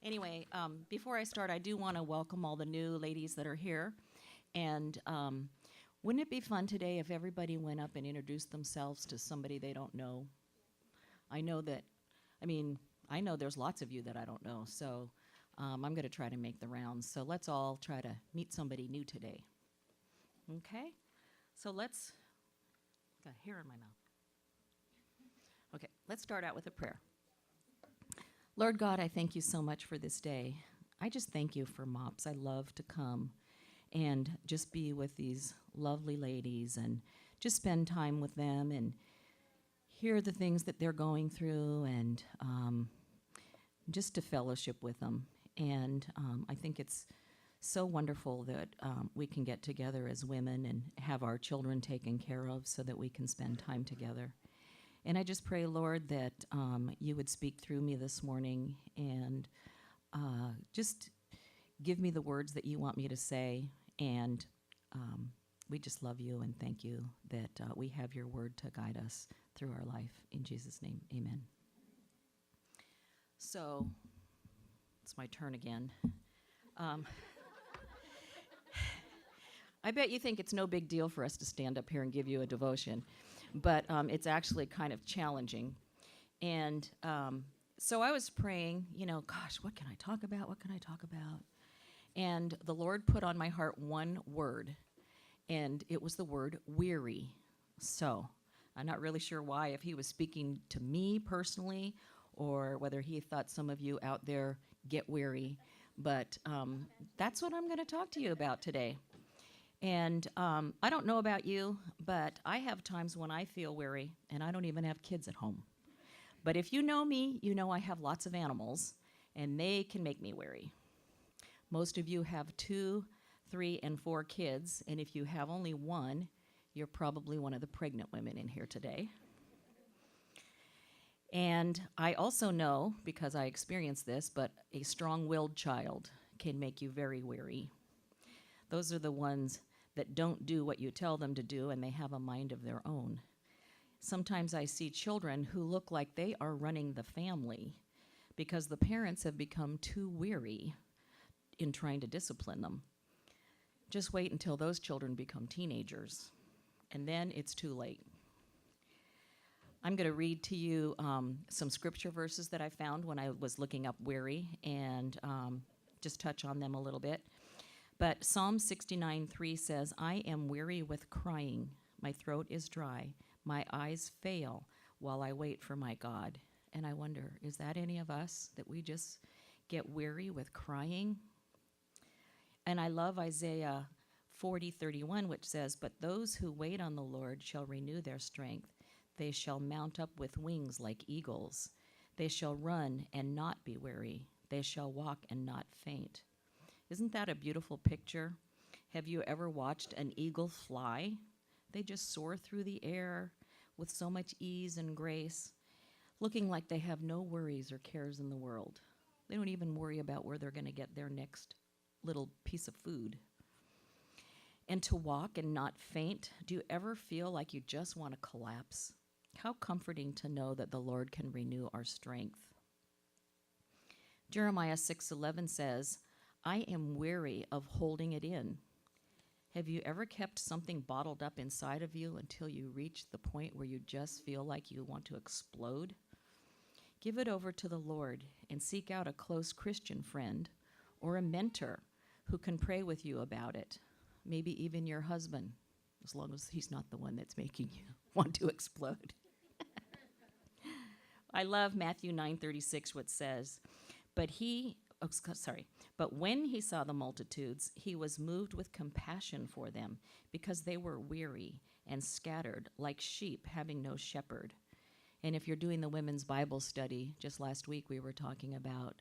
Anyway, before I start, I do want to welcome all the new ladies that are here. And wouldn't it be fun today if everybody went up and introduced themselves to somebody they don't know? I know that, I mean, I know there's lots of you that I don't know, so I'm going to try to make the rounds. So let's all try to meet somebody new today. Okay? So got hair in my mouth. Okay, let's start out with a prayer. Lord God, I thank you so much for this day. I just thank you for MOPS. I love to come and just be with these lovely ladies and just spend time with them and hear the things that they're going through and just to fellowship with them. And I think it's so wonderful that we can get together as women and have our children taken care of so that we can spend time together. And I just pray, Lord, that you would speak through me this morning and just give me the words that you want me to say. And we just love you and thank you that we have your word to guide us through our life. In Jesus' name, amen. So it's my turn again. I bet you think it's no big deal for us to stand up here and give you a devotion. But it's actually kind of challenging. And so I was praying, gosh, what can I talk about? What can I talk about? And the Lord put on my heart one word, and it was the word weary. So I'm not really sure why, if he was speaking to me personally or whether he thought some of you out there get weary. But that's what I'm going to talk to you about today. And I don't know about you, but I have times when I feel weary, and I don't even have kids at home. But if you know me, you know I have lots of animals, and they can make me weary. Most of you have 2, 3, and 4 kids, and if you have only one, you're probably one of the pregnant women in here today. And I also know, because I experienced this, but a strong-willed child can make you very weary. Those are the ones that don't do what you tell them to do, and they have a mind of their own. Sometimes I see children who look like they are running the family because the parents have become too weary in trying to discipline them. Just wait until those children become teenagers, and then it's too late. I'm going to read to you some scripture verses that I found when I was looking up weary and just touch on them a little bit. But Psalm 69:3 says, I am weary with crying. My throat is dry. My eyes fail while I wait for my God. And I wonder, is that any of us, that we just get weary with crying? And I love Isaiah 40:31, which says, but those who wait on the Lord shall renew their strength. They shall mount up with wings like eagles. They shall run and not be weary. They shall walk and not faint. Isn't that a beautiful picture? Have you ever watched an eagle fly? They just soar through the air with so much ease and grace, looking like they have no worries or cares in the world. They don't even worry about where they're going to get their next little piece of food. And to walk and not faint, do you ever feel like you just want to collapse? How comforting to know that the Lord can renew our strength. Jeremiah 6:11 says, I am weary of holding it in. Have you ever kept something bottled up inside of you until you reach the point where you just feel like you want to explode? Give it over to the Lord and seek out a close Christian friend or a mentor who can pray with you about it. Maybe even your husband, as long as he's not the one that's making you want to explode. I love Matthew 9:36, which says, But when he saw the multitudes, he was moved with compassion for them because they were weary and scattered like sheep having no shepherd. And if you're doing the women's Bible study, just last week we were talking about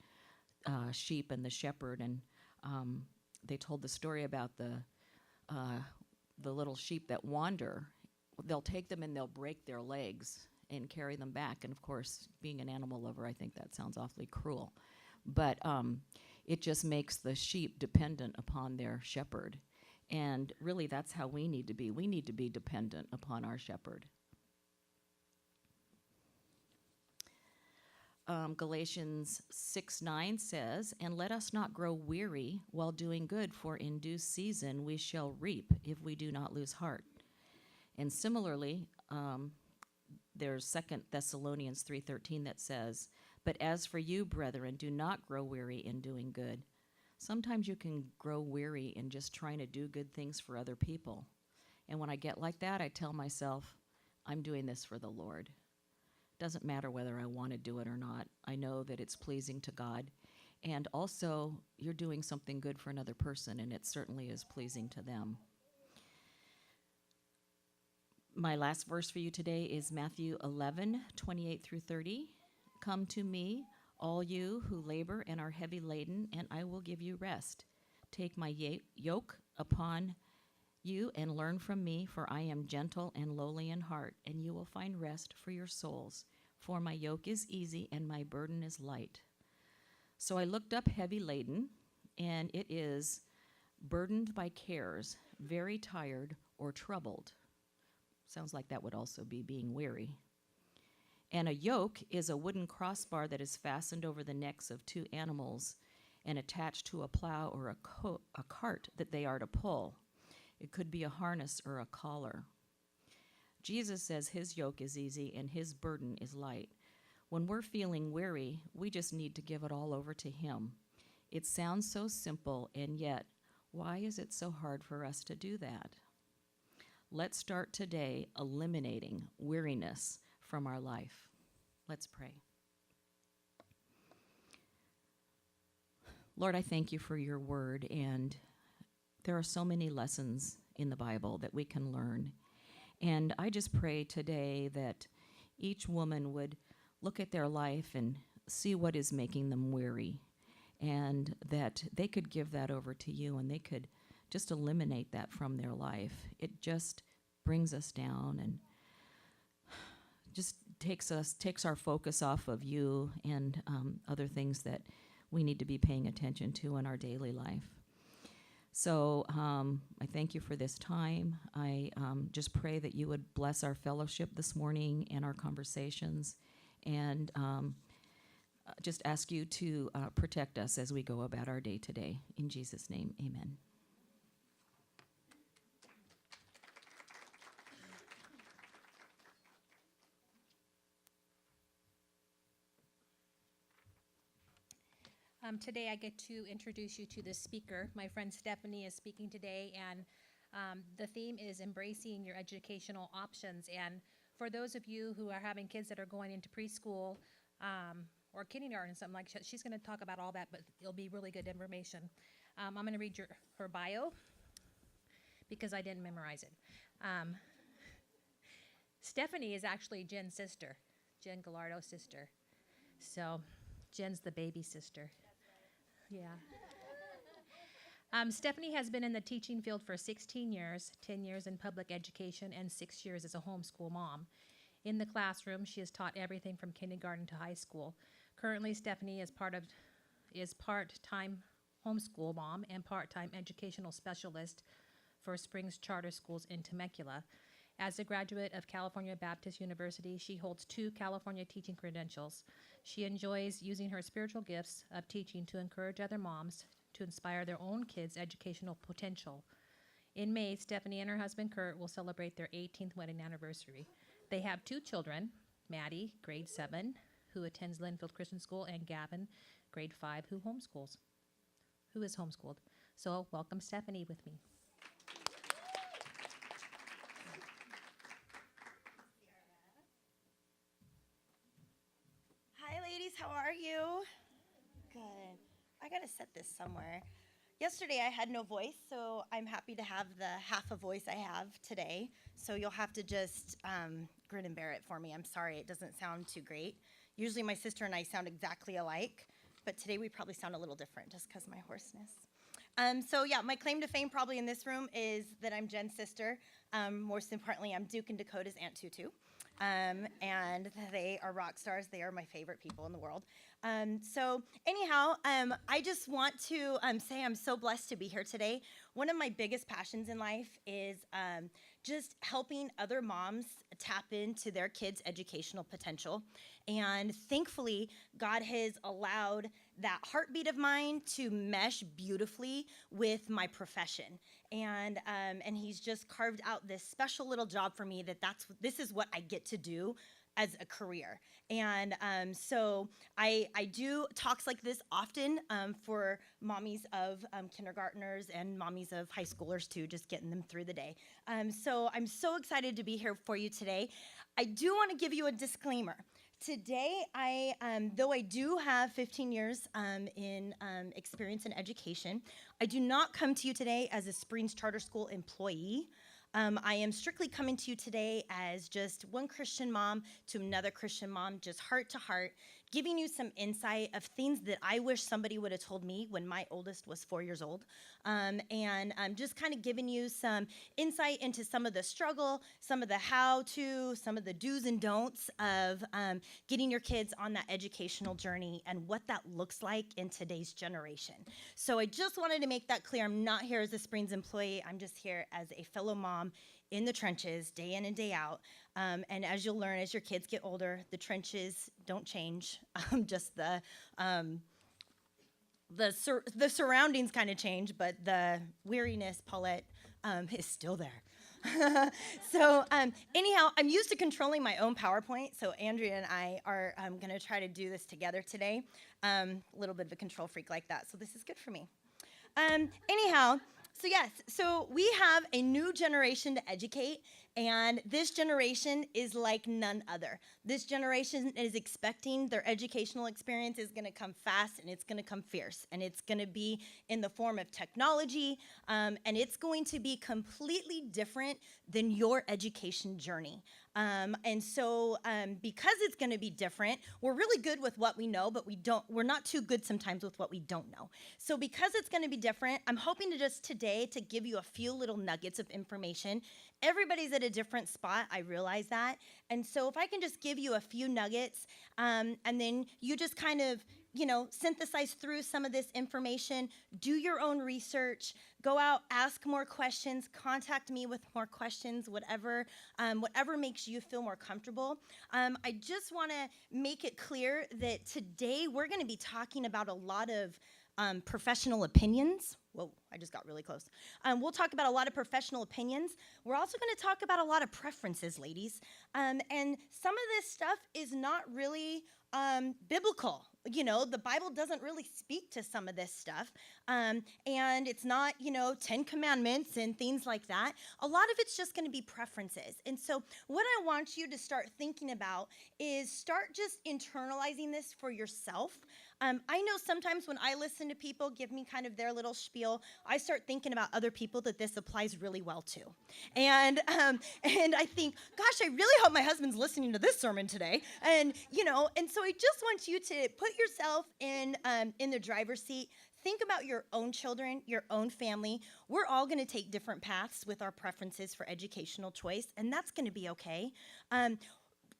sheep and the shepherd, and they told the story about the little sheep that wander. They'll take them and they'll break their legs and carry them back. And of course, being an animal lover, I think that sounds awfully cruel. But it just makes the sheep dependent upon their shepherd. And really, that's how we need to be. We need to be dependent upon our shepherd. Galatians 6:9 says, "And let us not grow weary while doing good, for in due season we shall reap if we do not lose heart." And similarly, there's 2 Thessalonians 3:13 that says, "But as for you, brethren, do not grow weary in doing good." Sometimes you can grow weary in just trying to do good things for other people. And when I get like that, I tell myself, I'm doing this for the Lord. Doesn't matter whether I want to do it or not. I know that it's pleasing to God. And also, you're doing something good for another person, and it certainly is pleasing to them. My last verse for you today is Matthew 11:28 through 30. "Come to me, all you who labor and are heavy laden, and I will give you rest. Take my yoke upon you and learn from me, for I am gentle and lowly in heart, and you will find rest for your souls. For my yoke is easy and my burden is light." So I looked up heavy laden, and it is burdened by cares, very tired or troubled. Sounds like that would also be being weary. And a yoke is a wooden crossbar that is fastened over the necks of two animals and attached to a plow or a cart that they are to pull. It could be a harness or a collar. Jesus says his yoke is easy and his burden is light. When we're feeling weary, we just need to give it all over to him. It sounds so simple, and yet, why is it so hard for us to do that? Let's start today eliminating weariness from our life. Let's pray. Lord, I thank you for your word, and there are so many lessons in the Bible that we can learn. And I just pray today that each woman would look at their life and see what is making them weary, and that they could give that over to you, and they could just eliminate that from their life. It just brings us down and just takes our focus off of you and other things that we need to be paying attention to in our daily life. So I thank you for this time. I just pray that you would bless our fellowship this morning and our conversations, and just ask you to protect us as we go about our day today. In Jesus' name, amen. Today I get to introduce you to the speaker. My friend Stephanie is speaking today, and the theme is embracing your educational options. And for those of you who are having kids that are going into preschool or kindergarten, something like that, she's going to talk about all that, but it'll be really good information. I'm going to read her bio because I didn't memorize it. Stephanie is actually Jen's sister, Jen Gallardo's sister. So Jen's the baby sister. Yeah. Stephanie has been in the teaching field for 16 years, 10 years in public education, and 6 years as a homeschool mom. In the classroom, she has taught everything from kindergarten to high school. Currently, Stephanie is part-time homeschool mom and part-time educational specialist for Springs Charter Schools in Temecula. As a graduate of California Baptist University, she holds 2 California teaching credentials. She enjoys using her spiritual gifts of teaching to encourage other moms to inspire their own kids' educational potential. In May, Stephanie and her husband Kurt will celebrate their 18th wedding anniversary. They have 2 children, Maddie, grade 7, who attends Linfield Christian School, and Gavin, grade 5, who is homeschooled. So welcome Stephanie with me. Hi, ladies. How are you? Good. I gotta set this somewhere. Yesterday I had no voice, so I'm happy to have the half a voice I have today. So you'll have to just grin and bear it for me. I'm sorry, it doesn't sound too great. Usually my sister and I sound exactly alike, but today we probably sound a little different just because of my hoarseness. So yeah, my claim to fame probably in this room is that I'm Jen's sister. Most importantly, I'm Duke and Dakota's Aunt Tutu. And they are rock stars. They are my favorite people in the world. So anyhow, I just want to say I'm so blessed to be here today. One of my biggest passions in life is just helping other moms tap into their kids' educational potential. And thankfully, God has allowed that heartbeat of mine to mesh beautifully with my profession. And he's just carved out this special little job for me this is what I get to do as a career. And so I do talks like this often for mommies of kindergartners and mommies of high schoolers too, just getting them through the day. So I'm so excited to be here for you today. I do want to give you a disclaimer. Today, though I do have 15 years in experience in education, I do not come to you today as a Springs Charter School employee. I am strictly coming to you today as just one Christian mom to another Christian mom, just heart to heart, giving you some insight of things that I wish somebody would have told me when my oldest was 4 years old. And I'm just kind of giving you some insight into some of the struggle, some of the how-to, some of the do's and don'ts of getting your kids on that educational journey and what that looks like in today's generation. So I just wanted to make that clear. I'm not here as a Springs employee. I'm just here as a fellow mom in the trenches, day in and day out. And as you'll learn, as your kids get older, the trenches don't change. Just the surroundings kind of change, but the weariness, Paulette, is still there. So anyhow, I'm used to controlling my own PowerPoint, so Andrea and I are going to try to do this together today. A little bit of a control freak like that, so this is good for me. Anyhow, so yes, so we have a new generation to educate, and this generation is like none other. This generation is expecting their educational experience is going to come fast, and it's going to come fierce, and it's going to be in the form of technology, and it's going to be completely different than your education journey. And so because it's going to be different, we're really good with what we know, but we're not too good sometimes with what we don't know. So because it's going to be different, I'm hoping to just today to give you a few little nuggets of information. Everybody's at a different spot, I realize that. And so if I can just give you a few nuggets, and then you just kind of, synthesize through some of this information, do your own research, go out, ask more questions, contact me with more questions, whatever makes you feel more comfortable. I just want to make it clear that today we're going to be talking about a lot of professional opinions. Whoa, I just got really close. We'll talk about a lot of professional opinions. We're also going to talk about a lot of preferences, ladies. And some of this stuff is not really biblical. The Bible doesn't really speak to some of this stuff. And it's not, 10 commandments and things like that. A lot of it's just going to be preferences. And so what I want you to start thinking about is start just internalizing this for yourself. I know sometimes when I listen to people give me kind of their little spiel, I start thinking about other people that this applies really well to. And I think, gosh, I really hope my husband's listening to this sermon today. And so I just want you to put yourself in the driver's seat. Think about your own children, your own family. We're all going to take different paths with our preferences for educational choice, and that's going to be okay.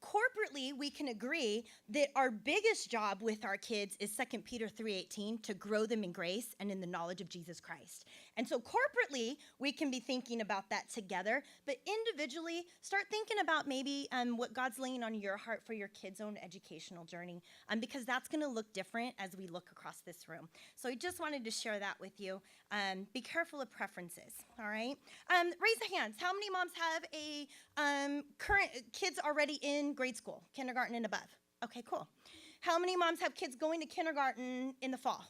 Corporately, we can agree that our biggest job with our kids is 2 Peter 3:18, to grow them in grace and in the knowledge of Jesus Christ. And so corporately, we can be thinking about that together, but individually, start thinking about maybe what God's laying on your heart for your kids' own educational journey, because that's going to look different as we look across this room. So I just wanted to share that with you. Be careful of preferences, all right? Raise the hands. How many moms have a current kids already in grade school, kindergarten and above? Okay, cool. How many moms have kids going to kindergarten in the fall?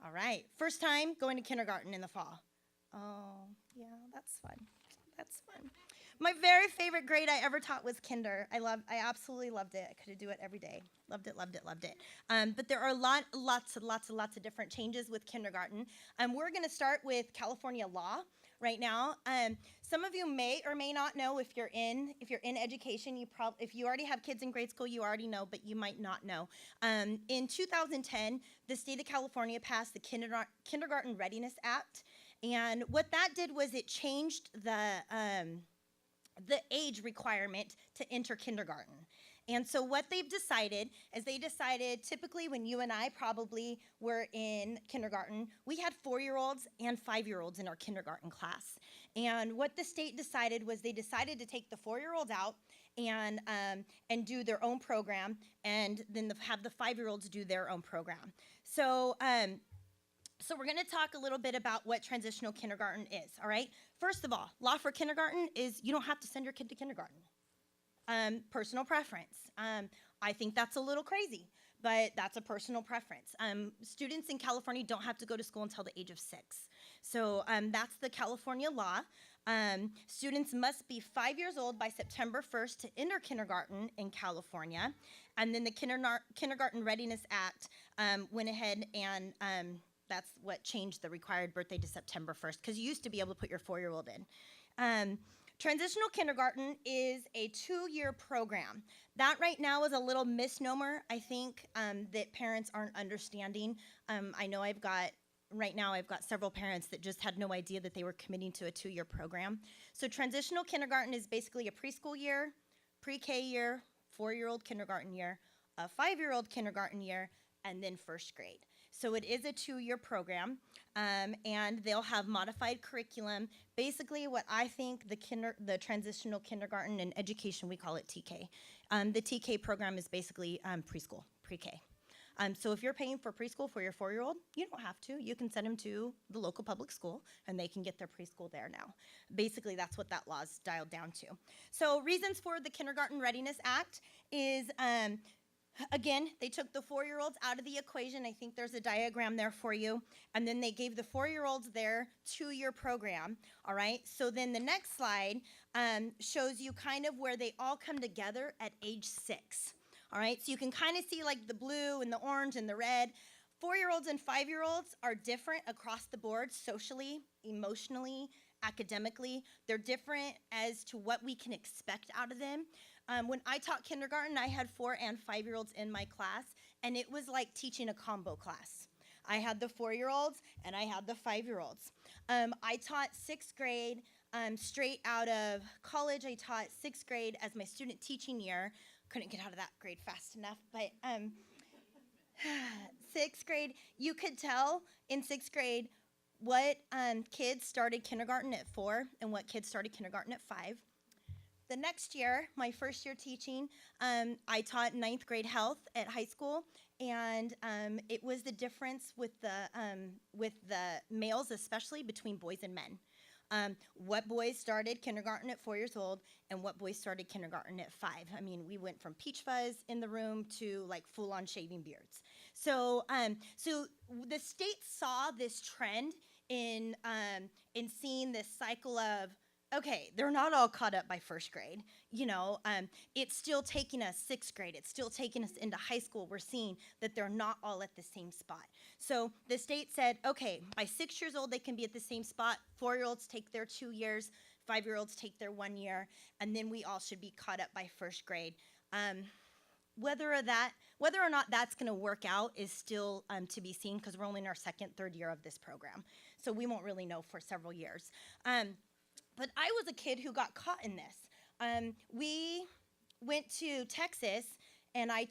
All right, first time going to kindergarten in the fall. Oh, yeah, that's fun. That's fun. My very favorite grade I ever taught was kinder. I absolutely loved it. I could do it every day. Loved it, loved it, loved it. But there are lots of different changes with kindergarten. We're going to start with California law right now. Some of you may or may not know if you're in education. If you already have kids in grade school, you already know, but you might not know. In 2010, the state of California passed the Kindergarten Readiness Act, and what that did was it changed the age requirement to enter kindergarten. And so what they've decided is typically when you and I probably were in kindergarten, we had 4-year-olds and 5-year-olds in our kindergarten class. And what the state decided was they decided to take the 4-year-olds out and do their own program, and then have the 5-year-olds do their own program. So we're going to talk a little bit about what transitional kindergarten is, all right? First of all, law for kindergarten is you don't have to send your kid to kindergarten. Personal preference. I think that's a little crazy, but that's a personal preference. Students in California don't have to go to school until the age of 6. So that's the California law. Students must be 5 years old by September 1st to enter kindergarten in California. And then the Kindergarten Readiness Act went ahead and that's what changed the required birthday to September 1st, because you used to be able to put your 4-year-old in. Transitional kindergarten is a 2-year program. That right now is a little misnomer, I think, that parents aren't understanding. I know right now I've got several parents that just had no idea that they were committing to a 2-year program. So transitional kindergarten is basically a preschool year, pre-K year, 4-year-old kindergarten year, a 5-year-old kindergarten year, and then first grade. So it is a 2-year program, and they'll have modified curriculum. Basically, what I think the transitional kindergarten and education, we call it TK. The TK program is basically preschool, pre-K. So if you're paying for preschool for your 4-year-old, you don't have to. You can send them to the local public school, and they can get their preschool there now. Basically, that's what that law is dialed down to. So reasons for the Kindergarten Readiness Act is, again, they took the 4-year-olds out of the equation. I think there's a diagram there for you. And then they gave the 4-year-olds their 2-year program, all right? So then the next slide shows you kind of where they all come together at age 6, all right? So you can kind of see like the blue and the orange and the red. 4-year-olds and 5-year-olds are different across the board socially, emotionally, academically. They're different as to what we can expect out of them. When I taught kindergarten, I had 4 and 5-year-olds in my class, and it was like teaching a combo class. I had the 4-year-olds, and I had the 5-year-olds. I taught 6th grade straight out of college. I taught 6th grade as my student teaching year. Couldn't get out of that grade fast enough, but 6th grade, you could tell in 6th grade what kids started kindergarten at 4 and what kids started kindergarten at 5. The next year, my first year teaching, I taught 9th grade health at high school, and it was the difference with the males, especially between boys and men. What boys started kindergarten at 4 years old and what boys started kindergarten at 5. I mean, we went from peach fuzz in the room to like full-on shaving beards. So the state saw this trend in seeing this cycle of, okay, they're not all caught up by first grade. It's still taking us 6th grade. It's still taking us into high school. We're seeing that they're not all at the same spot. So the state said, okay, by 6 years old, they can be at the same spot. 4-year-olds take their 2 years. 5-year-olds take their 1 year. And then we all should be caught up by first grade. Whether or not that's going to work out is still to be seen, because we're only in our 2nd, 3rd year of this program. So we won't really know for several years. But I was a kid who got caught in this. We went to Texas, and I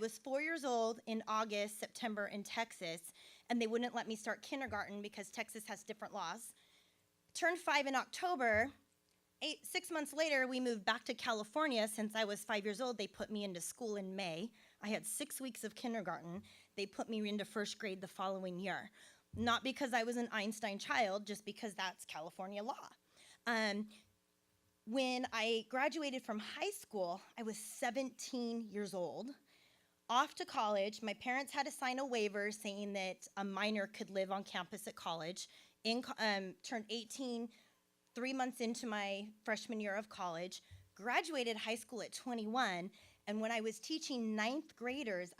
was 4 years old in August, September in Texas, and they wouldn't let me start kindergarten because Texas has different laws. Turned 5 in October. 6 months later, we moved back to California. Since I was 5 years old, they put me into school in May. I had 6 weeks of kindergarten. They put me into first grade the following year. Not because I was an Einstein child, just because that's California law. When I graduated from high school, I was 17 years old, off to college. My parents had to sign a waiver saying that a minor could live on campus at college. Turned 18 3 months into my freshman year of college, graduated high school at 21, and when I was teaching 9th graders,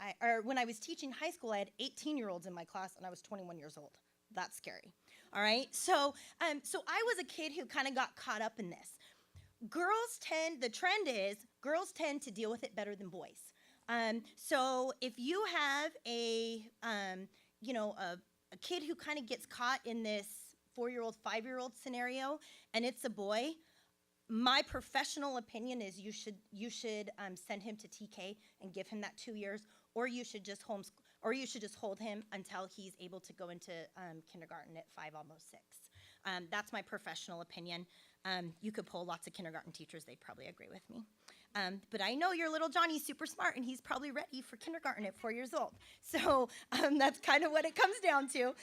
when I was teaching high school, I had 18-year-olds in my class, and I was 21 years old. That's scary. All right, so I was a kid who kind of got caught up in this. The trend is girls tend to deal with it better than boys. So if you have a kid who kind of gets caught in this 4-year-old, 5-year-old scenario, and it's a boy, my professional opinion is you should send him to TK and give him that 2 years, or you should just hold him until he's able to go into kindergarten at 5, almost 6. That's my professional opinion. You could poll lots of kindergarten teachers; they'd probably agree with me. But I know your little Johnny's super smart, and he's probably ready for kindergarten at 4 years old. So that's kind of what it comes down to.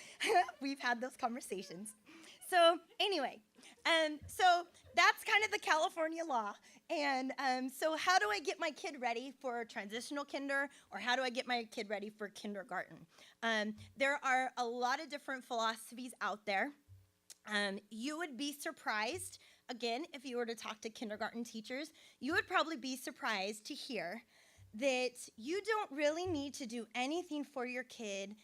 We've had those conversations. So anyway, so that's kind of the California law. And so how do I get my kid ready for transitional kinder, or how do I get my kid ready for kindergarten? There are a lot of different philosophies out there. You would be surprised, again, if you were to talk to kindergarten teachers, you would probably be surprised to hear that you don't really need to do anything for your kid,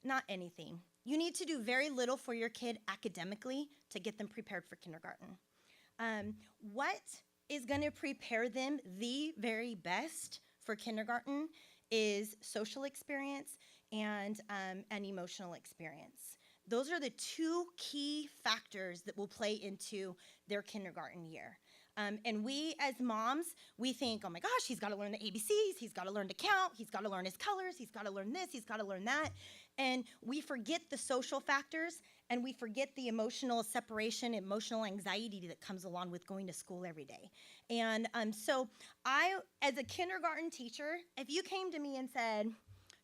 not anything. You need to do very little for your kid academically to get them prepared for kindergarten. What is going to prepare them the very best for kindergarten is social experience and emotional experience. Those are the two key factors that will play into their kindergarten year. And we as moms, we think, oh my gosh, he's got to learn the ABCs, he's got to learn to count, he's got to learn his colors, he's got to learn this, he's got to learn that. And we forget the social factors, and we forget the emotional separation, emotional anxiety that comes along with going to school every day. And so I, as a kindergarten teacher, if you came to me and said,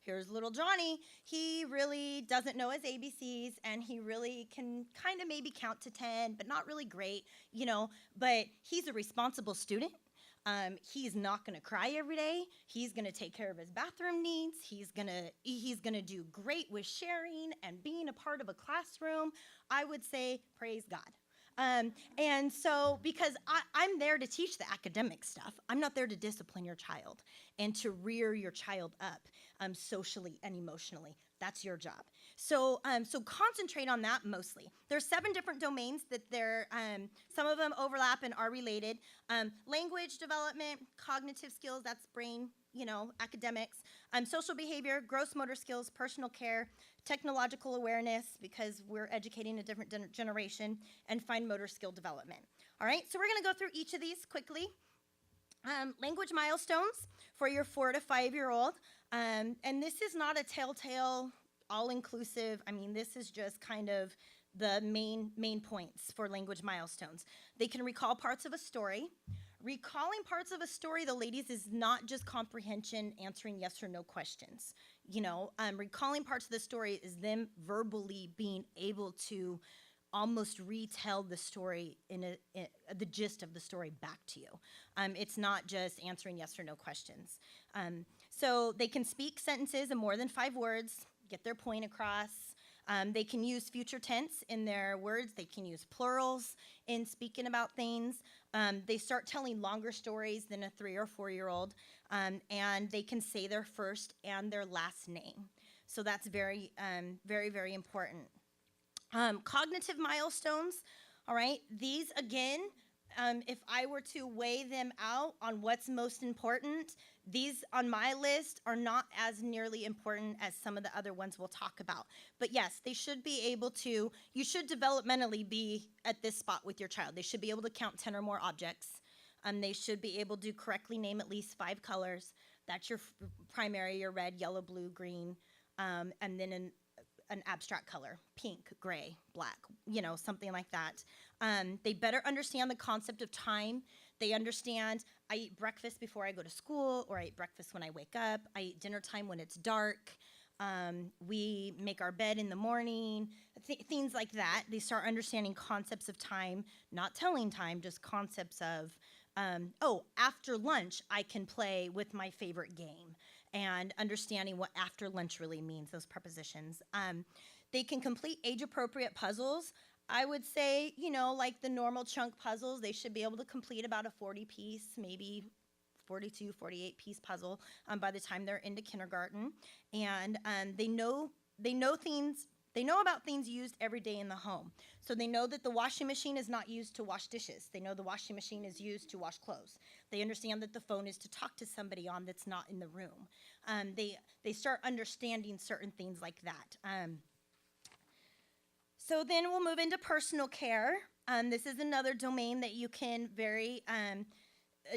here's little Johnny, he really doesn't know his ABCs, and he really can kind of maybe count to 10, but not really great, but he's a responsible student. He's not going to cry every day. He's going to take care of his bathroom needs. He's going to do great with sharing and being a part of a classroom. I would say, praise God. And so, because I'm there to teach the academic stuff. I'm not there to discipline your child and to rear your child up socially and emotionally. That's your job. So concentrate on that mostly. There's 7 different domains that some of them overlap and are related. Language development, cognitive skills, that's brain, academics, social behavior, gross motor skills, personal care, technological awareness, because we're educating a different generation, and fine motor skill development. All right, so we're going to go through each of these quickly. Language milestones for your 4 to 5-year-old. And this is not a telltale, all-inclusive. This is just kind of the main points for language milestones. They can recall parts of a story. Recalling parts of a story, though, ladies, is not just comprehension, answering yes or no questions. Recalling parts of the story is them verbally being able to almost retell the story the gist of the story back to you. It's not just answering yes or no questions. So they can speak sentences in more than 5 words, get their point across. They can use future tense in their words. They can use plurals in speaking about things. They start telling longer stories than a 3 or 4-year-old, and they can say their first and their last name. So that's very, very, very important. Cognitive milestones, all right, these again, if I were to weigh them out on what's most important, these on my list are not as nearly important as some of the other ones we'll talk about. But yes, they should be able to, you should developmentally be at this spot with your child. They should be able to count 10 or more objects. They should be able to correctly name at least 5 colors. That's your primary, your red, yellow, blue, green, and then an abstract color, pink, gray, black, something like that. They better understand the concept of time. They understand, I eat breakfast before I go to school, or I eat breakfast when I wake up. I eat dinner time when it's dark. We make our bed in the morning, things like that. They start understanding concepts of time, not telling time, just concepts of, after lunch, I can play with my favorite game, and understanding what after lunch really means, those prepositions. They can complete age-appropriate puzzles. I would say, like the normal chunk puzzles, they should be able to complete about a 40-piece, maybe 42, 48-piece puzzle by the time they're into kindergarten. And they know about things used every day in the home. So they know that the washing machine is not used to wash dishes. They know the washing machine is used to wash clothes. They understand that the phone is to talk to somebody on that's not in the room. They start understanding certain things like that. So then we'll move into personal care. This is another domain that you can very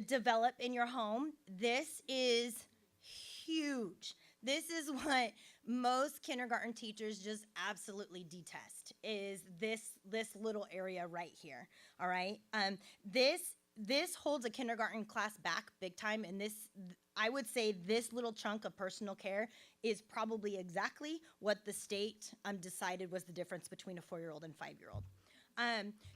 develop in your home. This is huge. This is what most kindergarten teachers just absolutely detest, is this little area right here. All right. This holds a kindergarten class back big time, and I would say this little chunk of personal care is probably exactly what the state decided was the difference between a 4-year-old and 5-year-old.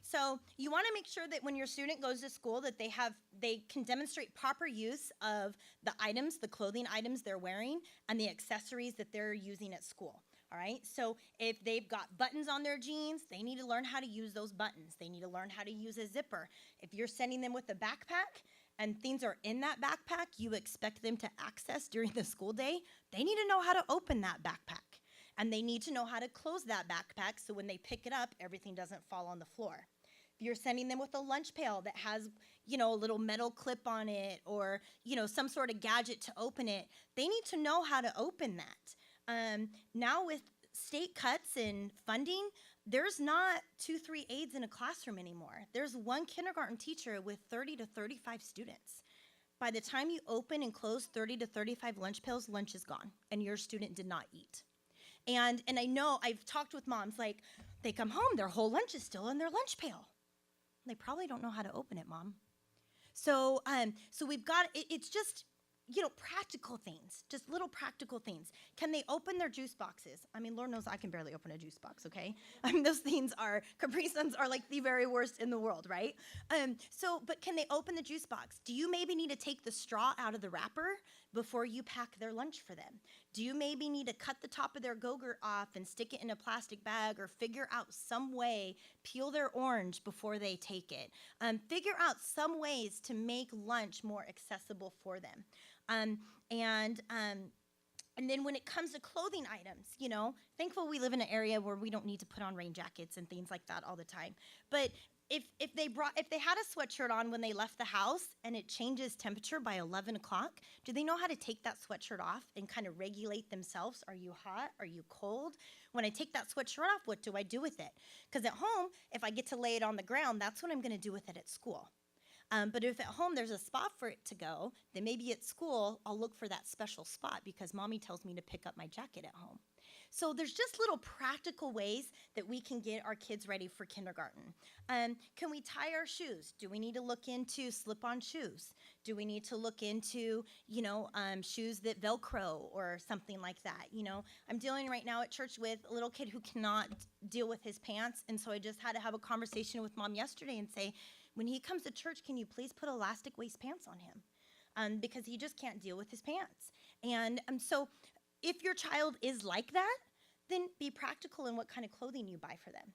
So you want to make sure that when your student goes to school that they can demonstrate proper use of the items, the clothing items they're wearing, and the accessories that they're using at school. All right, so if they've got buttons on their jeans, they need to learn how to use those buttons. They need to learn how to use a zipper. If you're sending them with a backpack and things are in that backpack you expect them to access during the school day, they need to know how to open that backpack. And they need to know how to close that backpack so when they pick it up, everything doesn't fall on the floor. If you're sending them with a lunch pail that has, a little metal clip on it or, some sort of gadget to open it, they need to know how to open that. Now with state cuts and funding, there's not 2-3 aides in a classroom anymore. There's one kindergarten teacher with 30 to 35 students. By the time you open and close 30 to 35 lunch pails, lunch is gone and your student did not eat. And I know I've talked with moms, like, they come home, their whole lunch is still in their lunch pail. They probably don't know how to open it, Mom. So we've got, it's just, practical things, just little practical things. Can they open their juice boxes? I mean, Lord knows I can barely open a juice box, okay? I mean, those things Capri Suns are like the very worst in the world, right? But can they open the juice box? Do you maybe need to take the straw out of the wrapper before you pack their lunch for them? Do you maybe need to cut the top of their Go-Gurt off and stick it in a plastic bag, or figure out some way, peel their orange before they take it? Figure out some ways to make lunch more accessible for them. And then when it comes to clothing items, thankful we live in an area where we don't need to put on rain jackets and things like that all the time. But if they had a sweatshirt on when they left the house and it changes temperature by 11 o'clock, do they know how to take that sweatshirt off and kind of regulate themselves? Are you hot? Are you cold? When I take that sweatshirt off, what do I do with it? Because at home, if I get to lay it on the ground, that's what I'm going to do with it at school. But if at home there's a spot for it to go, then maybe at school I'll look for that special spot because Mommy tells me to pick up my jacket at home. So there's just little practical ways that we can get our kids ready for kindergarten. Can we tie our shoes? Do we need to look into slip-on shoes? Do we need to look into, shoes that Velcro or something like that? I'm dealing right now at church with a little kid who cannot deal with his pants, and so I just had to have a conversation with Mom yesterday and say, when he comes to church, can you please put elastic waist pants on him? Because he just can't deal with his pants. And so if your child is like that, then be practical in what kind of clothing you buy for them.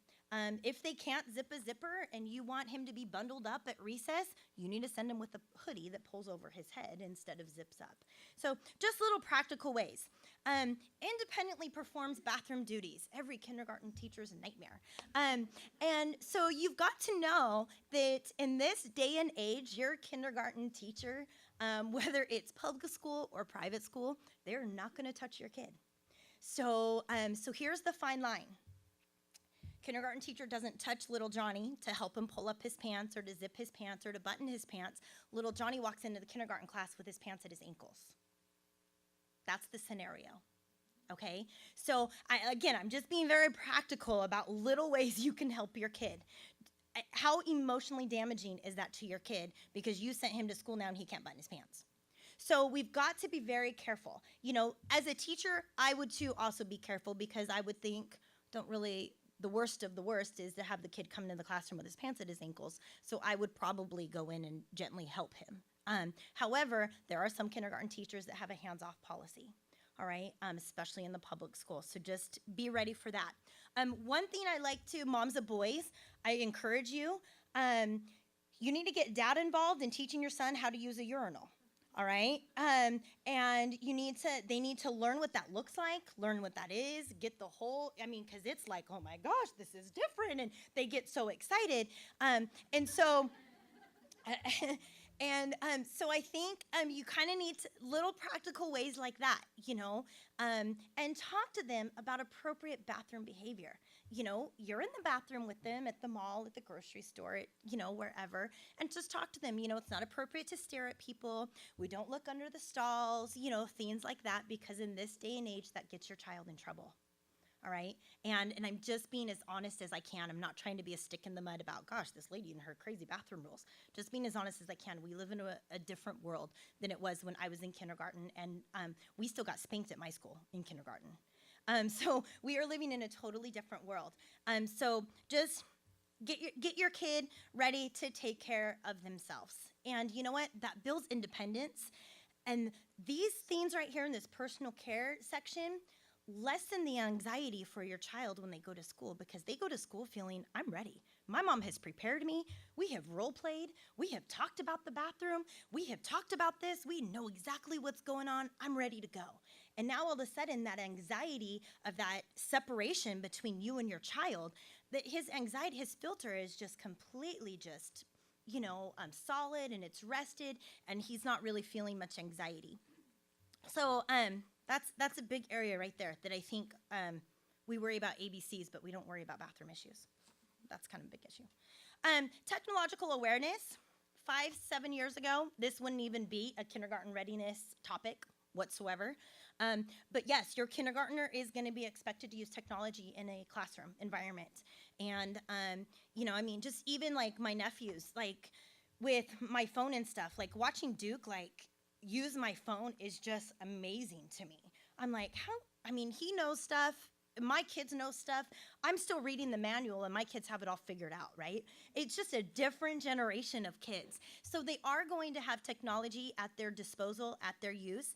If they can't zip a zipper and you want him to be bundled up at recess, you need to send him with a hoodie that pulls over his head instead of zips up. So just little practical ways. Independently performs bathroom duties. Every kindergarten teacher's nightmare. And so you've got to know that in this day and age, your kindergarten teacher, whether it's public school or private school, they're not going to touch your kid. So here's the fine line. Kindergarten teacher doesn't touch little Johnny to help him pull up his pants or to zip his pants or to button his pants. Little Johnny walks into the kindergarten class with his pants at his ankles. That's the scenario, okay? So I'm just being very practical about little ways you can help your kid. How emotionally damaging is that to your kid because you sent him to school now and he can't button his pants? So we've got to be very careful. As a teacher, I would too also be careful because I would think, the worst of the worst is to have the kid come into the classroom with his pants at his ankles. So I would probably go in and gently help him. However, there are some kindergarten teachers that have a hands-off policy, all right, especially in the public school. So just be ready for that. One thing I like to, moms of boys, I encourage you, you need to get dad involved in teaching your son how to use a urinal. All right, and they need to learn what that looks like, learn what that is, get the whole, because it's like, oh my gosh, this is different, and they get so excited, and so And so I think you kind of need little practical ways like that, and talk to them about appropriate bathroom behavior. You're in the bathroom with them at the mall, at the grocery store, wherever, and just talk to them. It's not appropriate to stare at people. We don't look under the stalls, things like that, because in this day and age, that gets your child in trouble. All right. And I'm just being as honest as I can. I'm not trying to be a stick in the mud about, gosh, this lady and her crazy bathroom rules. Just being as honest as I can. We live in a different world than it was when I was in kindergarten. And we still got spanked at my school in kindergarten. So we are living in a totally different world. So just get your kid ready to take care of themselves. And you know what? That builds independence. And these things right here in this personal care section lessen the anxiety for your child when they go to school, because they go to school feeling, I'm ready. My mom has prepared me. We have role played. We have talked about the bathroom. We have talked about this. We know exactly what's going on. I'm ready to go. And now all of a sudden, that anxiety of that separation between you and your child, that his anxiety, his filter is just completely just, solid, and it's rested, and he's not really feeling much anxiety. So, that's a big area right there that I think we worry about ABCs, but we don't worry about bathroom issues. That's kind of a big issue. Technological awareness. 5-7 years ago, this wouldn't even be a kindergarten readiness topic whatsoever. But yes, your kindergartner is going to be expected to use technology in a classroom environment. And, just even like my nephews, like with my phone and stuff, like watching Duke, use my phone is just amazing to me. I'm like, he knows stuff. My kids know stuff. I'm still reading the manual, and my kids have it all figured out, right? It's just a different generation of kids. So they are going to have technology at their disposal, at their use.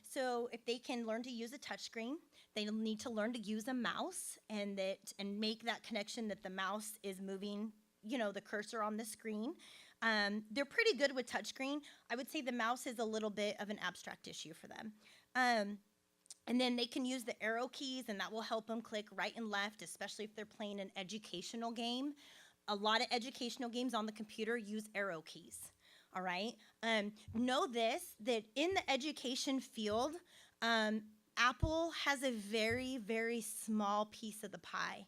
So if they can learn to use a touchscreen, they need to learn to use a mouse and make that connection that the mouse is moving, the cursor on the screen. They're pretty good with touchscreen. I would say the mouse is a little bit of an abstract issue for them. And then they can use the arrow keys, and that will help them click right and left, especially if they're playing an educational game. A lot of educational games on the computer use arrow keys, all right? Know this, that in the education field, Apple has a very, very small piece of the pie.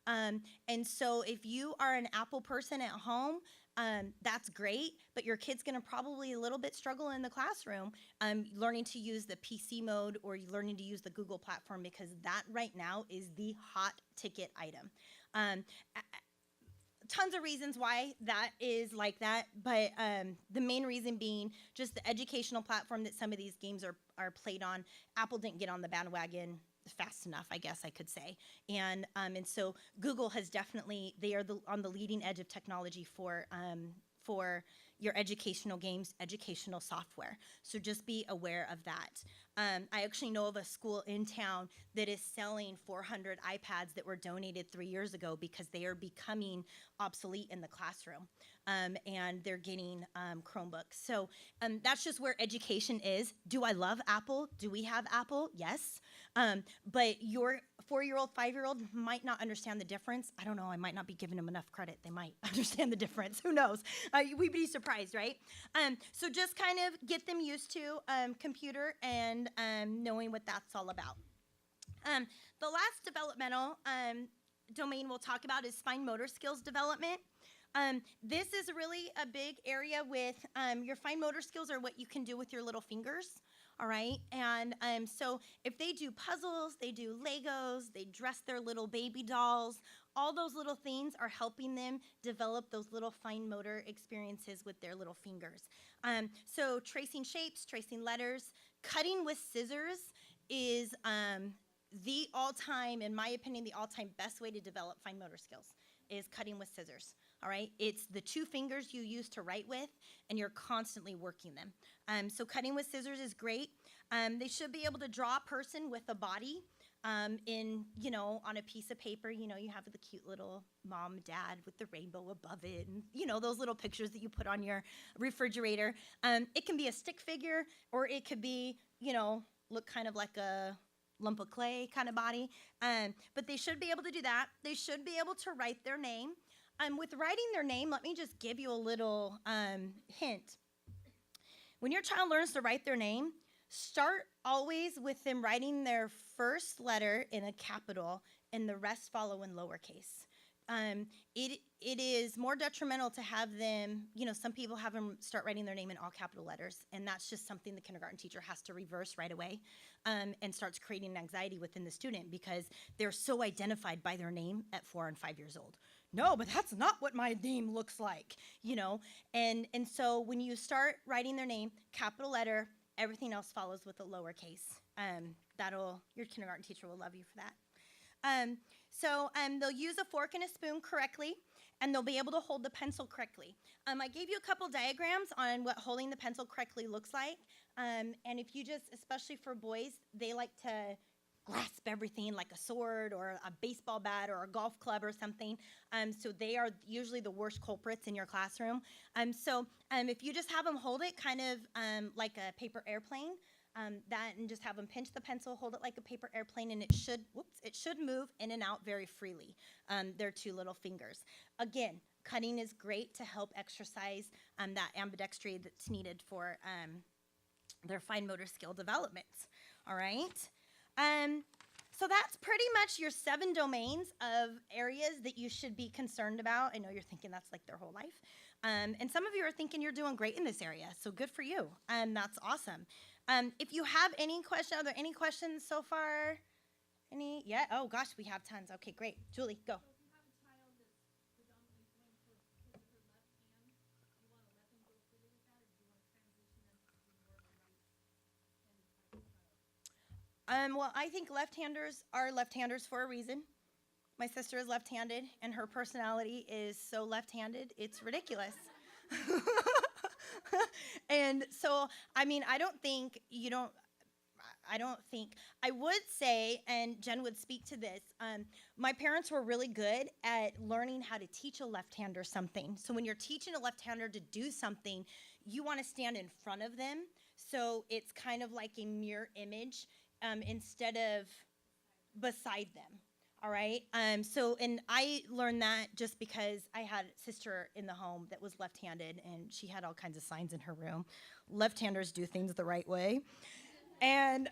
And so if you are an Apple person at home, that's great, but your kid's going to probably a little bit struggle in the classroom learning to use the PC mode or learning to use the Google platform, because that right now is the hot ticket item. Tons of reasons why that is like that, but the main reason being just the educational platform that some of these games are played on. Apple didn't get on the bandwagon fast enough, I guess I could say. And so Google has definitely, they are on the leading edge of technology for your educational games, educational software. So just be aware of that. I actually know of a school in town that is selling 400 iPads that were donated 3 years ago because they are becoming obsolete in the classroom. And they're getting Chromebooks. So that's just where education is. Do I love Apple? Do we have Apple? Yes. But your 4-year-old, 5-year-old might not understand the difference. I don't know. I might not be giving them enough credit. They might understand the difference. Who knows? We'd be surprised, right? So just kind of get them used to computer and knowing what that's all about. The last developmental domain we'll talk about is fine motor skills development. This is really a big area with your fine motor skills are what you can do with your little fingers. All right, and so if they do puzzles, they do Legos, they dress their little baby dolls, all those little things are helping them develop those little fine motor experiences with their little fingers. So tracing shapes, tracing letters, cutting with scissors is the all-time, in my opinion, the all-time best way to develop fine motor skills is cutting with scissors. All right, it's the 2 fingers you use to write with, and you're constantly working them. So cutting with scissors is great. They should be able to draw a person with a body on a piece of paper. You have the cute little mom, dad with the rainbow above it, and those little pictures that you put on your refrigerator. It can be a stick figure, or it could be, look kind of like a lump of clay kind of body. But they should be able to do that. They should be able to write their name. With writing their name, let me just give you a little hint. When your child learns to write their name, start always with them writing their first letter in a capital and the rest follow in lowercase. It is more detrimental to have them, some people have them start writing their name in all capital letters, and that's just something the kindergarten teacher has to reverse right away, and starts creating anxiety within the student because they're so identified by their name at 4 and 5 years old. No, but that's not what my name looks like, and so when you start writing their name, capital letter, everything else follows with a lowercase. Your kindergarten teacher will love you for that. So they'll use a fork and a spoon correctly, and they'll be able to hold the pencil correctly. I gave you a couple diagrams on what holding the pencil correctly looks like. And if you just, especially for boys, they like to grasp everything like a sword or a baseball bat or a golf club or something. So they are usually the worst culprits in your classroom. So if you just have them hold it kind of like a paper airplane, and just have them pinch the pencil, hold it like a paper airplane, and it should move in and out very freely. Their 2 little fingers. Again, cutting is great to help exercise that ambidextry that's needed for their fine motor skill development. All right. So that's pretty much your 7 domains of areas that you should be concerned about. I know you're thinking that's like their whole life. And some of you are thinking you're doing great in this area, so good for you. That's awesome. If you have any questions, are there any questions so far? Any? Yeah? Oh, gosh, we have tons. Okay, great. Julie, go. Well, I think left-handers are left-handers for a reason. My sister is left-handed, and her personality is so left-handed, it's ridiculous. And so, I would say, and Jen would speak to this, my parents were really good at learning how to teach a left-hander something. So when you're teaching a left-hander to do something, you want to stand in front of them. So it's kind of like a mirror image instead of beside them. All right. And I learned that just because I had a sister in the home that was left-handed, and she had all kinds of signs in her room. Left-handers do things the right way. And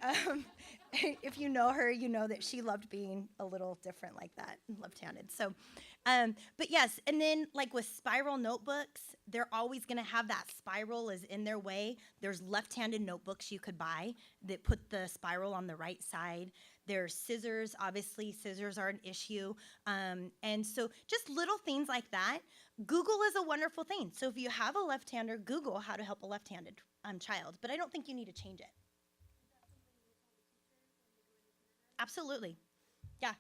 if you know her, you know that she loved being a little different like that, left-handed. So, but yes, and then like with spiral notebooks, they're always going to have that spiral is in their way. There's left-handed notebooks you could buy that put the spiral on the right side. There's scissors. Obviously, scissors are an issue. And so just little things like that. Google is a wonderful thing. So if you have a left-hander, Google how to help a left-handed child. But I don't think you need to change it. Absolutely. Yeah.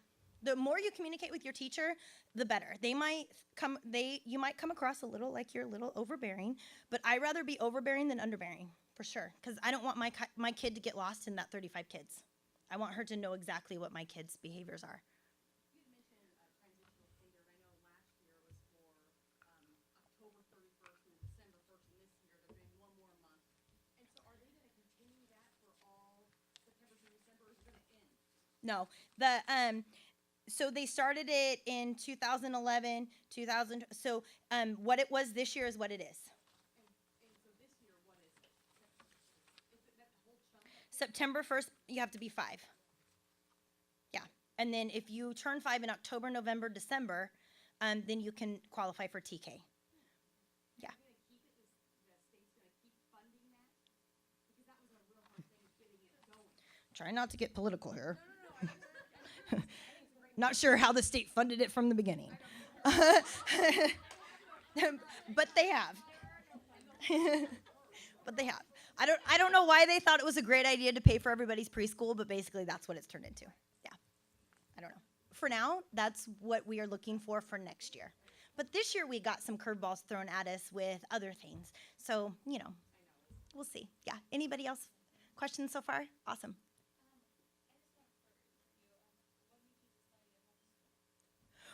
The more you communicate with your teacher, the better. You might come across a little like you're a little overbearing, but I'd rather be overbearing than underbearing, for sure, because I don't want my kid to get lost in that 35 kids. I want her to know exactly what my kids' behaviors are. You had mentioned a transitional finger, and I know last year was for October 31st and December 1st, and this year they're doing one more month. And so are they going to continue that for all September through December, or is it going to end? No, so they started it in 2011, 2000. So what it was this year is what it is. And so this year, what is it? Is it that whole chunk? September 1st, you have to be 5. Yeah. And then if you turn 5 in October, November, December, then you can qualify for TK. Yeah. Are they going to keep it? The state's going to keep funding that? Because that was a real hard thing getting it going. Try not to get political here. Not sure how the state funded it from the beginning. But they have. But they have. I don't know why they thought it was a great idea to pay for everybody's preschool, but basically that's what it's turned into. Yeah. I don't know. For now, that's what we are looking for next year. But this year we got some curveballs thrown at us with other things. So, we'll see. Yeah. Anybody else? Questions so far? Awesome.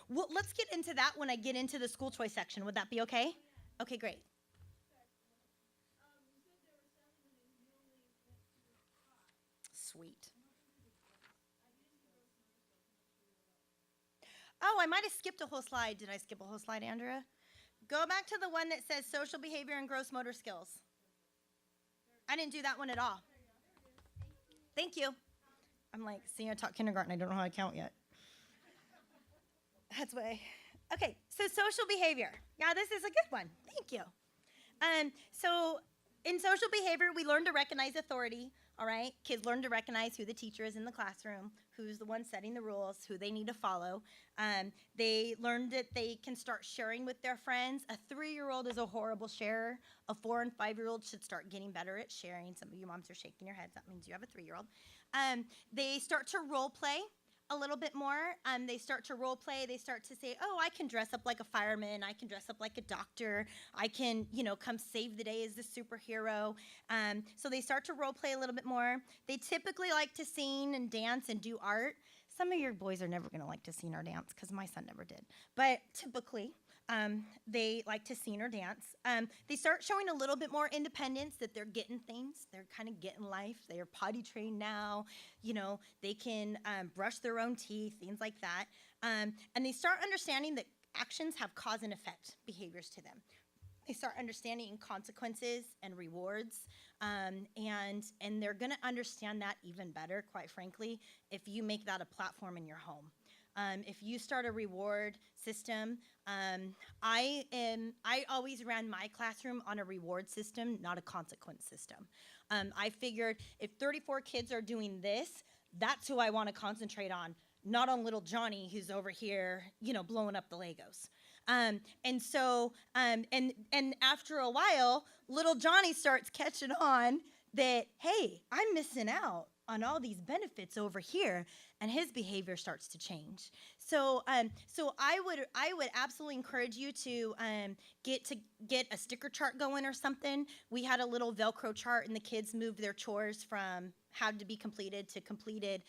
Well, let's get into that when I get into the school choice section. Would that be okay? Okay, great. Sweet. Oh, I might have skipped a whole slide. Did I skip a whole slide, Andrea? Go back to the one that says social behavior and gross motor skills. I didn't do that one at all. Thank you. I'm like, see, I taught kindergarten. I don't know how to count yet. That's why. Okay, so social behavior. Yeah, this is a good one. Thank you. So in social behavior, we learn to recognize authority, all right? Kids learn to recognize who the teacher is in the classroom, who's the one setting the rules, who they need to follow. They learn that they can start sharing with their friends. A 3-year-old is a horrible sharer. A 4 and 5-year-old should start getting better at sharing. Some of you moms are shaking your heads. That means you have a 3-year-old. They start to role play a little bit more. They start to role play. They start to say, oh, I can dress up like a fireman. I can dress up like a doctor. I can, come save the day as the superhero. So they start to role play a little bit more. They typically like to sing and dance and do art. Some of your boys are never going to like to sing or dance because my son never did. But typically, they like to sing or dance. They start showing a little bit more independence, that they're getting things. They're kind of getting life. They are potty trained now. They can brush their own teeth, things like that. And they start understanding that actions have cause and effect behaviors to them. They start understanding consequences and rewards, and they're going to understand that even better, quite frankly, if you make that a platform in your home. If you start a reward system, I always ran my classroom on a reward system, not a consequence system. I figured if 34 kids are doing this, that's who I want to concentrate on, not on little Johnny who's over here, blowing up the Legos. And after a while, little Johnny starts catching on that, hey, I'm missing out on all these benefits over here, and his behavior starts to change. So I would absolutely encourage you to get a sticker chart going or something. We had a little Velcro chart, and the kids moved their chores from had to be completed to completed.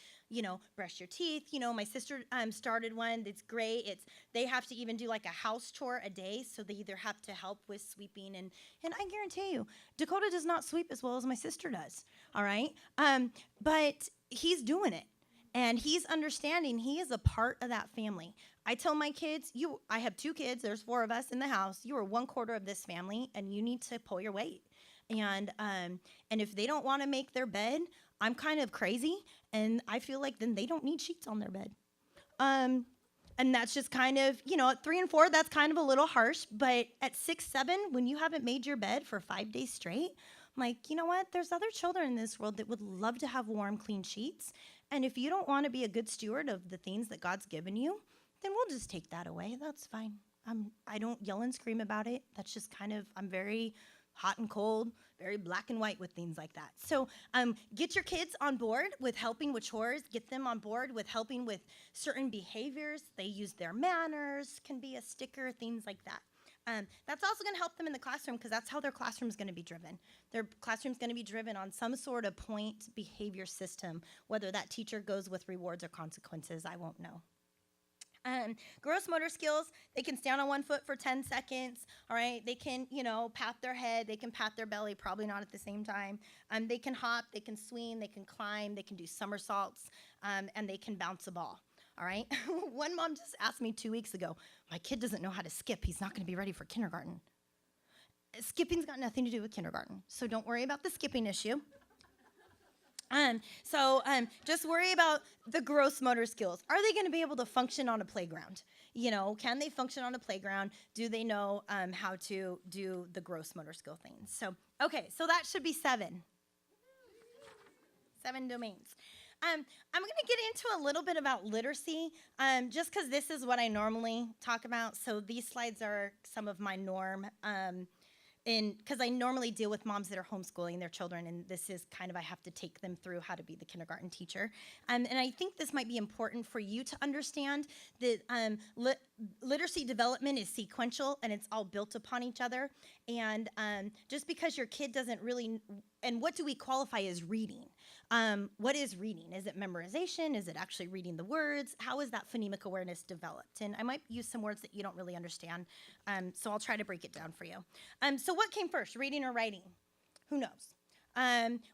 Brush your teeth. My sister started one that's great. They have to even do like a house chore a day, so they either have to help with sweeping, and I guarantee you, Dakota does not sweep as well as my sister does. All right, but he's doing it. And he's understanding he is a part of that family. I tell my kids, I have 2 kids, there's 4 of us in the house. You are 1/4 of this family, and you need to pull your weight. And if they don't want to make their bed, I'm kind of crazy, and I feel like then they don't need sheets on their bed. And that's just kind of, at 3 and 4, that's kind of a little harsh. But at 6, 7, when you haven't made your bed for 5 days straight, I'm like, you know what? There's other children in this world that would love to have warm, clean sheets. And if you don't want to be a good steward of the things that God's given you, then we'll just take that away. That's fine. I don't yell and scream about it. That's just kind of, I'm very hot and cold, very black and white with things like that. So get your kids on board with helping with chores. Get them on board with helping with certain behaviors. They use their manners, can be a sticker, things like that. That's also going to help them in the classroom, because that's how their classroom is going to be driven. Their classroom is going to be driven on some sort of point behavior system. Whether that teacher goes with rewards or consequences, I won't know. Gross motor skills, they can stand on 1 foot for 10 seconds, all right? They can, pat their head, they can pat their belly, probably not at the same time. They can hop, they can swing, they can climb, they can do somersaults, and they can bounce a ball. All right. One mom just asked me 2 weeks ago, my kid doesn't know how to skip. He's not going to be ready for kindergarten. Skipping's got nothing to do with kindergarten, so don't worry about the skipping issue. Just worry about the gross motor skills. Are they going to be able to function on a playground? Can they function on a playground? Do they know how to do the gross motor skill things? So that should be 7. 7 domains. I'm going to get into a little bit about literacy, just because this is what I normally talk about. So these slides are some of my norm, because I normally deal with moms that are homeschooling their children, and this is kind of, I have to take them through how to be the kindergarten teacher. And I think this might be important for you to understand that literacy development is sequential, and it's all built upon each other. And just because your kid doesn't really, and what do we qualify as reading? What is reading? Is it memorization? Is it actually reading the words? How is that phonemic awareness developed? And I might use some words that you don't really understand, so I'll try to break it down for you. So what came first, reading or writing? Who knows?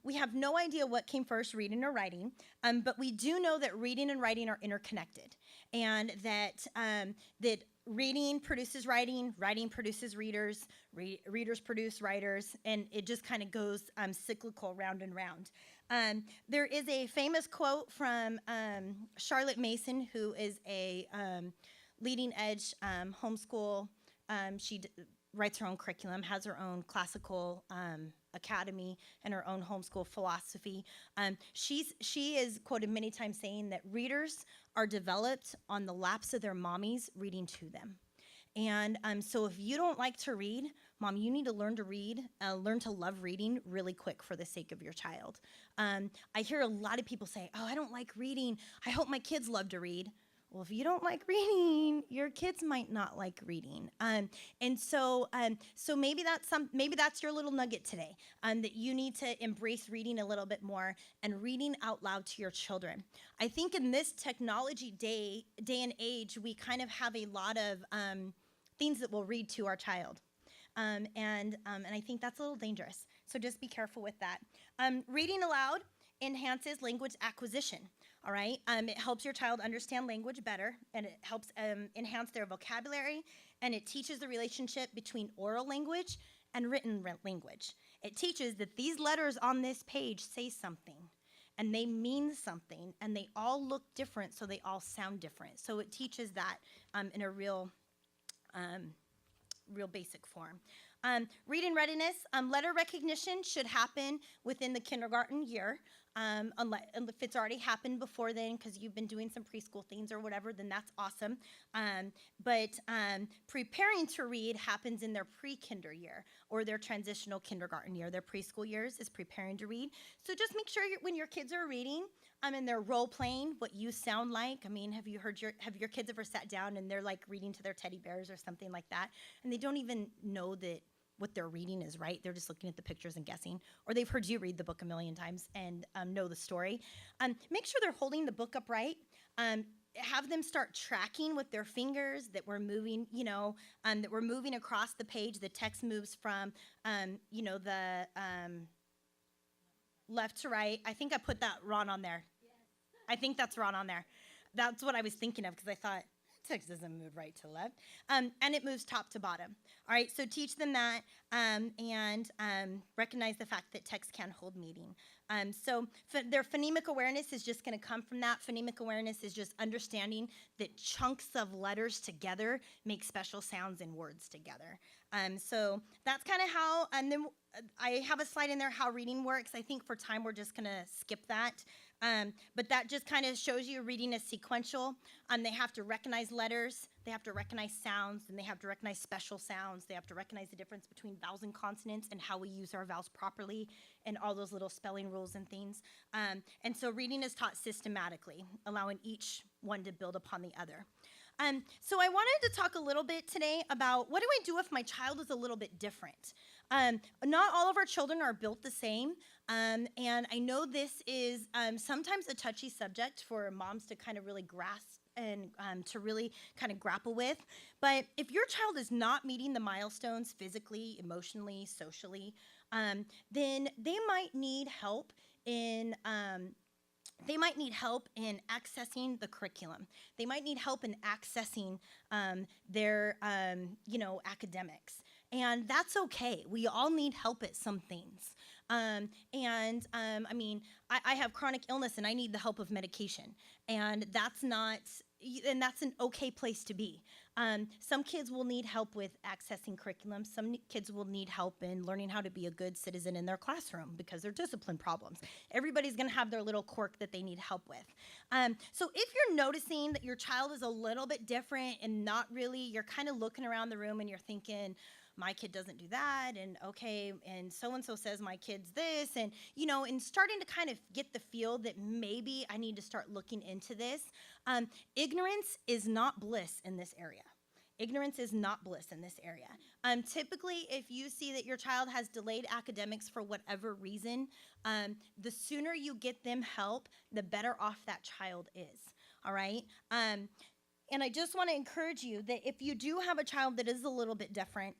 We have no idea what came first, reading or writing, but we do know that reading and writing are interconnected, and that reading produces writing, writing produces readers, readers produce writers, and it just kind of goes cyclical round and round. There is a famous quote from Charlotte Mason, who is a leading edge homeschool. She writes her own curriculum, has her own classical academy, and her own homeschool philosophy. She is quoted many times saying that readers are developed on the laps of their mommies reading to them. And so if you don't like to read, Mom, you need to learn to read, learn to love reading really quick for the sake of your child. I hear a lot of people say, oh, I don't like reading. I hope my kids love to read. Well, if you don't like reading, your kids might not like reading. And so maybe that's your little nugget today, that you need to embrace reading a little bit more and reading out loud to your children. I think in this technology day and age, we kind of have a lot of things that we'll read to our child. And I think that's a little dangerous. So just be careful with that. Reading aloud enhances language acquisition. All right, it helps your child understand language better, and it helps enhance their vocabulary, and it teaches the relationship between oral language and written language. It teaches that these letters on this page say something, and they mean something, and they all look different, so they all sound different. So it teaches that in a real basic form. Reading readiness, letter recognition should happen within the kindergarten year. Unless if it's already happened before then, because you've been doing some preschool things or whatever, then that's awesome. But preparing to read happens in their pre-kinder year or their transitional kindergarten year. Their preschool years is preparing to read. So just make sure when your kids are reading, and they're role playing what you sound like. I mean, have your kids ever sat down and they're like reading to their teddy bears or something like that, and they don't even know that what they're reading is right? They're just looking at the pictures and guessing. Or they've heard you read the book a million times and know the story. Make sure they're holding the book upright. Have them start tracking with their fingers that we're moving, that we're moving across the page. The text moves from, the left to right. I think I put that wrong on there. Yes. I think that's wrong on there. That's what I was thinking of, because I thought, text doesn't move right to left. And it moves top to bottom. All right, so teach them that and recognize the fact that text can hold meaning. So their phonemic awareness is just going to come from that. Phonemic awareness is just understanding that chunks of letters together make special sounds in words together. So that's kind of how, and then I have a slide in there how reading works. I think for time we're just going to skip that. But that just kind of shows you reading is sequential. They have to recognize letters, they have to recognize sounds, and they have to recognize special sounds. They have to recognize the difference between vowels and consonants and how we use our vowels properly and all those little spelling rules and things. And so reading is taught systematically, allowing each one to build upon the other. So I wanted to talk a little bit today about what do I do if my child is a little bit different? Not all of our children are built the same, and I know this is sometimes a touchy subject for moms to kind of really grasp and to really kind of grapple with. But if your child is not meeting the milestones physically, emotionally, socially, then they might need help in accessing the curriculum. They might need help in accessing their academics. And that's okay. We all need help at some things. I have chronic illness and I need the help of medication. And that's an okay place to be. Some kids will need help with accessing curriculum. Some kids will need help in learning how to be a good citizen in their classroom because they're discipline problems. Everybody's gonna have their little quirk that they need help with. So if you're noticing that your child is a little bit different and not really, you're kind of looking around the room and you're thinking, my kid doesn't do that, and okay, and so-and-so says my kid's this, and starting to kind of get the feel that maybe I need to start looking into this. Ignorance is not bliss in this area. Ignorance is not bliss in this area. Typically, if you see that your child has delayed academics for whatever reason, the sooner you get them help, the better off that child is, all right? And I just want to encourage you that if you do have a child that is a little bit different,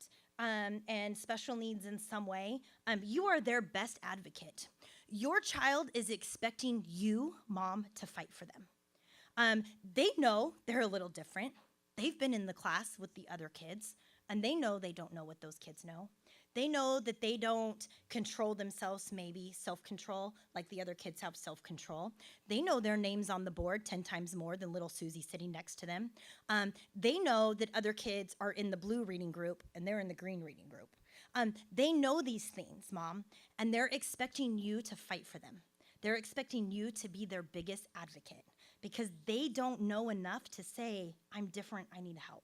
and special needs in some way, you are their best advocate. Your child is expecting you, mom, to fight for them. They know they're a little different. they've been in the class with the other kids, and they know they don't know what those kids know. They know that they don't control themselves, maybe self-control, like the other kids have self-control. They know their name's on the board 10 times more than little Susie sitting next to them. They know that other kids are in the blue reading group and they're in the green reading group. They know these things, Mom, and they're expecting you to fight for them. They're expecting you to be their biggest advocate because they don't know enough to say, I'm different, I need help.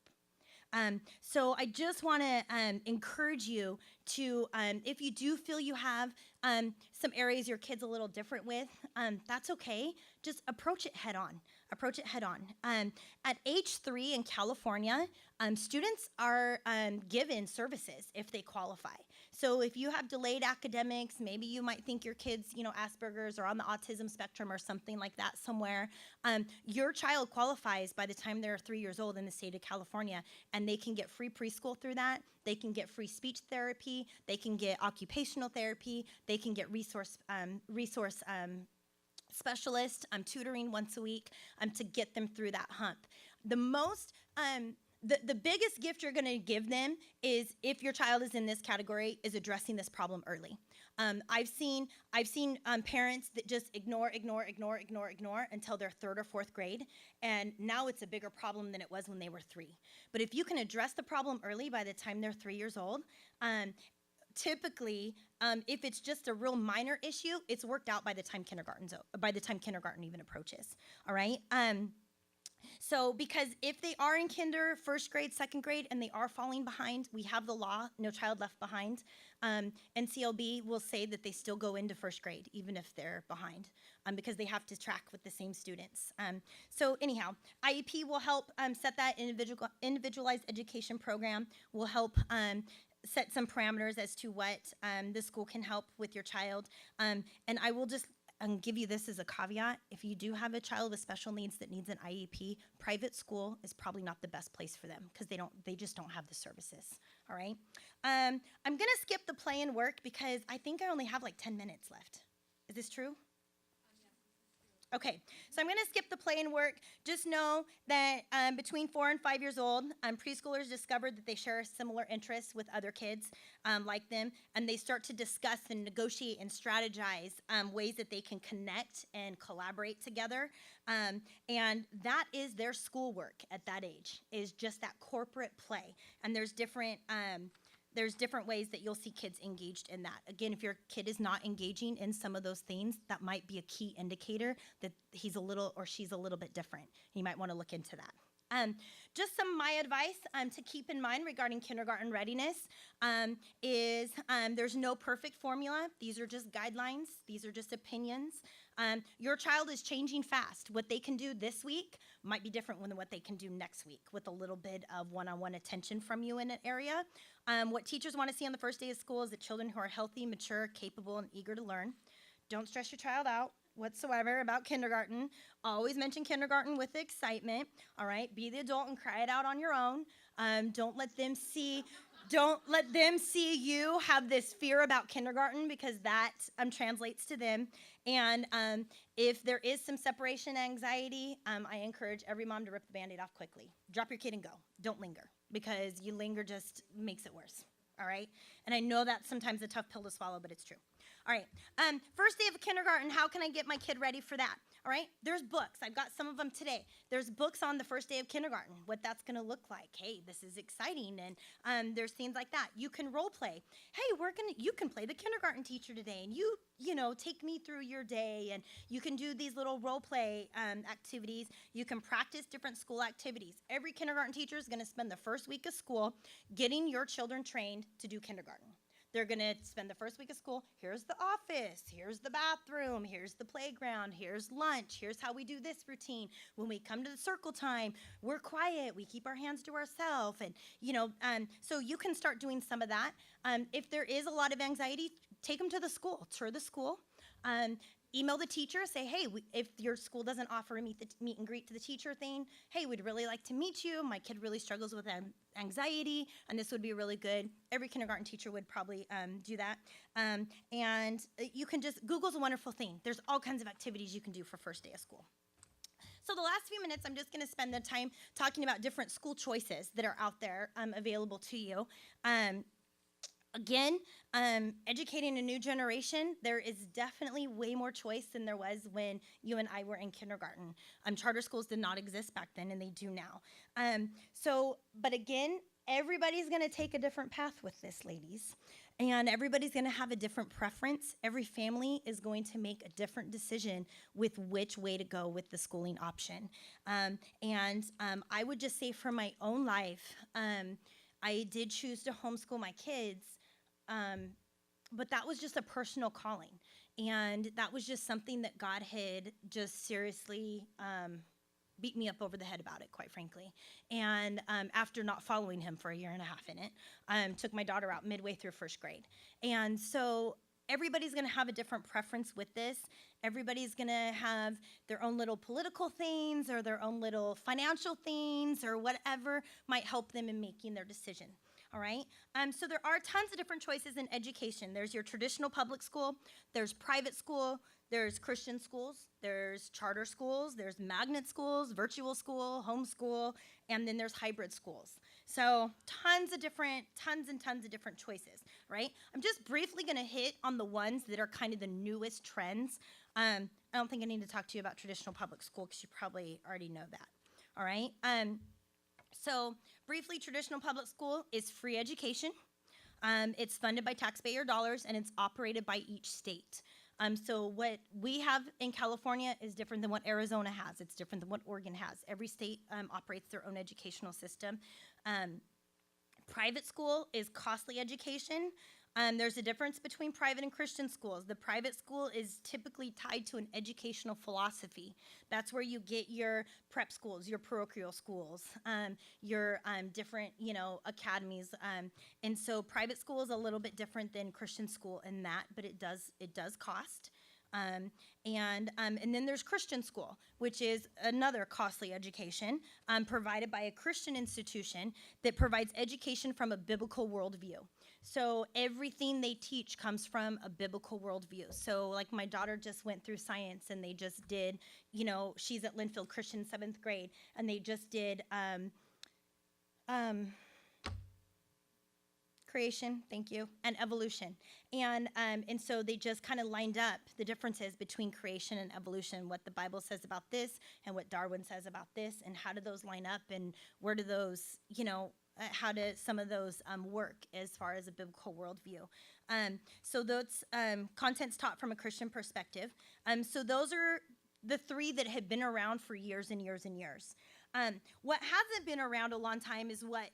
So I just want to encourage you to, if you do feel you have some areas your kid's a little different with, that's okay. Just approach it head on. Approach it head on. At age 3 in California, students are given services if they qualify. So if you have delayed academics, maybe you might think your kid's, Asperger's or on the autism spectrum or something like that somewhere. Your child qualifies by the time they're 3 years old in the state of California, and they can get free preschool through that. They can get free speech therapy. They can get occupational therapy. They can get resource specialist tutoring once a week to get them through that hump. The biggest gift you're going to give them is, if your child is in this category, is addressing this problem early. I've seen parents that just ignore until their 3rd or 4th grade, and now it's a bigger problem than it was when they were 3. But if you can address the problem early by the time they're 3 years old, typically, if it's just a real minor issue, it's worked out by the time kindergarten even approaches. All right. So because if they are in kinder, 1st grade, 2nd grade, and they are falling behind, we have the law, No Child Left Behind. NCLB will say that they still go into 1st grade, even if they're behind, because they have to track with the same students. So anyhow, IEP will help set that individualized education program, will help set some parameters as to what the school can help with your child. And I will just give you this as a caveat. If you do have a child with special needs that needs an IEP, private school is probably not the best place for them because they just don't have the services. All right. I'm gonna skip the play and work because I think I only have like 10 minutes left. Is this true? Okay, so I'm going to skip the play and work. Just know that between 4 and 5 years old, preschoolers discovered that they share similar interests with other kids like them, and they start to discuss and negotiate and strategize ways that they can connect and collaborate together. And that is their schoolwork at that age, is just that corporate play. And there's different ways that you'll see kids engaged in that. Again, if your kid is not engaging in some of those things, that might be a key indicator that he's a little or she's a little bit different. You might want to look into that. Just some my advice to keep in mind regarding kindergarten readiness is there's no perfect formula. These are just guidelines. These are just opinions. Your child is changing fast. What they can do this week might be different than what they can do next week with a little bit of one-on-one attention from you in an area. What teachers want to see on the first day of school is that children who are healthy, mature, capable, and eager to learn. Don't stress your child out whatsoever about kindergarten. Always mention kindergarten with excitement. All right, be the adult and cry it out on your own. Don't let them see you have this fear about kindergarten, because that translates to them. And if there is some separation anxiety, I encourage every mom to rip the Band-Aid off quickly. Drop your kid and go. Don't linger, because you linger just makes it worse. All right? And I know that's sometimes a tough pill to swallow, but it's true. All right. First day of kindergarten, how can I get my kid ready for that? All right. There's books. I've got some of them today. There's books on the first day of kindergarten, what that's going to look like. Hey, this is exciting. And there's things like that. You can role play. Hey, you can play the kindergarten teacher today, and you take me through your day, and you can do these little role play activities. You can practice different school activities. Every kindergarten teacher is going to spend the first week of school getting your children trained to do kindergarten. They're going to spend the first week of school. Here's the office. Here's the bathroom. Here's the playground. Here's lunch. Here's how we do this routine. When we come to the circle time, we're quiet. We keep our hands to ourselves. And, so you can start doing some of that. If there is a lot of anxiety, take them to the school. Tour the school. Email the teacher, say, hey, if your school doesn't offer a meet and greet to the teacher thing, hey, we'd really like to meet you. My kid really struggles with anxiety, and this would be really good. Every kindergarten teacher would probably do that. And you can Google's a wonderful thing. There's all kinds of activities you can do for first day of school. So the last few minutes, I'm just going to spend the time talking about different school choices that are out there available to you. Again, educating a new generation, there is definitely way more choice than there was when you and I were in kindergarten. Charter schools did not exist back then, and they do now. But again, everybody's going to take a different path with this, ladies. And everybody's going to have a different preference. Every family is going to make a different decision with which way to go with the schooling option. I would just say for my own life, I did choose to homeschool my kids, but that was just a personal calling. And that was just something that God had just seriously beat me up over the head about it, quite frankly. And after not following him for a year and a half in it, took my daughter out midway through first grade. And so everybody's going to have a different preference with this. Everybody's going to have their own little political things or their own little financial things or whatever might help them in making their decision. All right. So there are tons of different choices in education. There's your traditional public school, there's private school, there's Christian schools, there's charter schools, there's magnet schools, virtual school, homeschool, and then there's hybrid schools. So tons and tons of different choices, right? I'm just briefly going to hit on the ones that are kind of the newest trends. I don't think I need to talk to you about traditional public school because you probably already know that. All right. So briefly, traditional public school is free education. It's funded by taxpayer dollars, and it's operated by each state. So what we have in California is different than what Arizona has. It's different than what Oregon has. Every state operates their own educational system. Private school is costly education. There's a difference between private and Christian schools. The private school is typically tied to an educational philosophy. That's where you get your prep schools, your parochial schools, your different, academies. And so private school is a little bit different than Christian school in that, but it does cost. And then there's Christian school, which is another costly education provided by a Christian institution that provides education from a biblical worldview. So everything they teach comes from a biblical worldview. So like my daughter just went through science, and they just did, she's at Linfield Christian 7th grade, and they just did creation, thank you, and evolution. And so they just kind of lined up the differences between creation and evolution, what the Bible says about this and what Darwin says about this, and how do those line up, and where do those, how do some of those work as far as a biblical worldview. So those content's taught from a Christian perspective. So those are the three that have been around for years and years and years. What hasn't been around a long time is what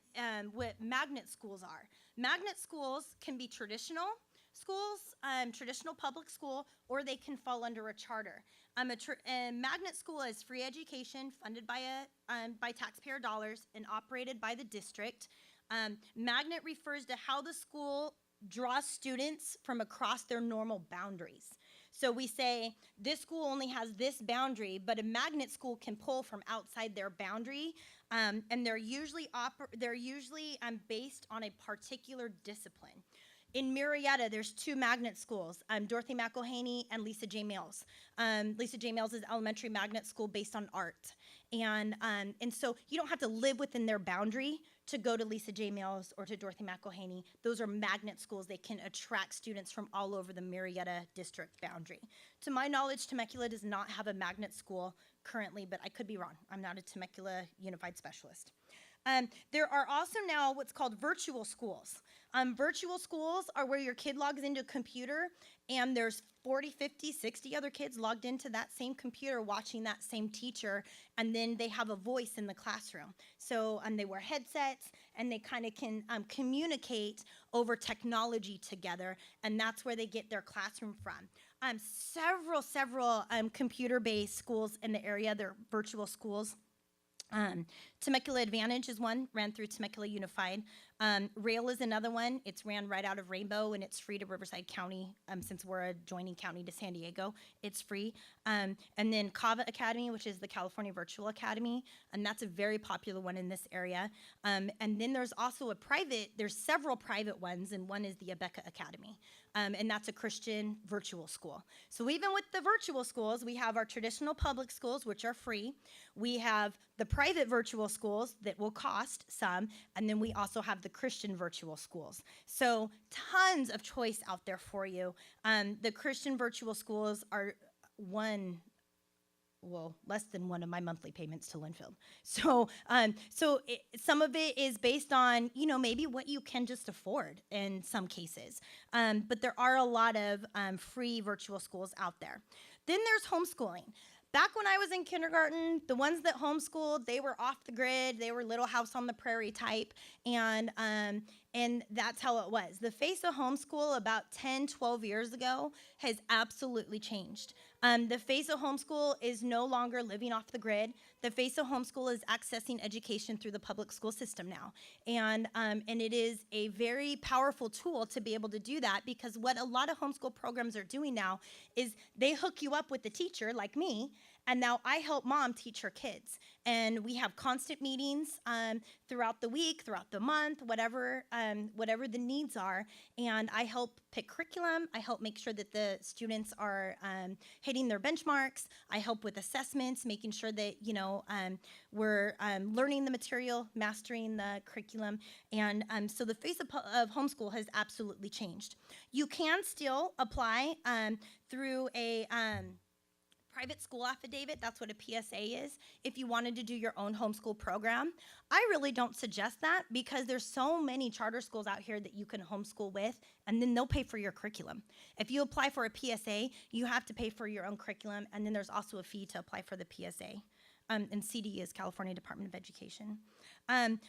magnet schools are. Magnet schools can be traditional schools, traditional public school, or they can fall under a charter. A magnet school is free education funded by taxpayer dollars and operated by the district. Magnet refers to how the school draws students from across their normal boundaries. So we say this school only has this boundary, but a magnet school can pull from outside their boundary, and they're usually based on a particular discipline. In Marietta, there's two magnet schools, Dorothy McElhaney and Lisa J. Mills. Lisa J. Mills is elementary magnet school based on art. And so you don't have to live within their boundary to go to Lisa J. Mills or to Dorothy McElhaney. Those are magnet schools. They can attract students from all over the Marietta district boundary. To my knowledge, Temecula does not have a magnet school currently, but I could be wrong. I'm not a Temecula Unified Specialist. There are also now what's called virtual schools. Virtual schools are where your kid logs into a computer, and there's 40, 50, 60 other kids logged into that same computer watching that same teacher, and then they have a voice in the classroom. So they wear headsets, and they kind of can communicate over technology together, and that's where they get their classroom from. Several computer-based schools in the area, they're virtual schools. Temecula Advantage is one, ran through Temecula Unified. Rail is another one. It's ran right out of Rainbow, and it's free to Riverside County. Since we're a joining county to San Diego, it's free. And then Kava Academy, which is the California Virtual Academy, and that's a very popular one in this area. And then there's also there's several private ones, and one is the Abeka Academy. and that's a Christian virtual school. So even with the virtual schools, we have our traditional public schools, which are free. We have the private virtual schools that will cost some, and then we also have the Christian virtual schools. So tons of choice out there for you. The Christian virtual schools are less than one of my monthly payments to Linfield. So, some of it is based on, maybe what you can just afford in some cases. But there are a lot of free virtual schools out there. Then there's homeschooling. Back when I was in kindergarten, the ones that homeschooled, they were off the grid. They were Little House on the Prairie type, and that's how it was. The face of homeschool about 10, 12 years ago has absolutely changed. The face of homeschool is no longer living off the grid. The face of homeschool is accessing education through the public school system now, and it is a very powerful tool to be able to do that, because what a lot of homeschool programs are doing now is they hook you up with the teacher like me, and now I help mom teach her kids. And we have constant meetings throughout the week, throughout the month, whatever the needs are. And I help pick curriculum. I help make sure that the students are hitting their benchmarks. I help with assessments, making sure that, we're learning the material, mastering the curriculum. And so the face of homeschool has absolutely changed. You can still apply through a private school affidavit. That's what a PSA is. If you wanted to do your own homeschool program, I really don't suggest that, because there's so many charter schools out here that you can homeschool with, and then they'll pay for your curriculum. If you apply for a PSA, you have to pay for your own curriculum, and then there's also a fee to apply for the PSA. And CD is California Department of Education.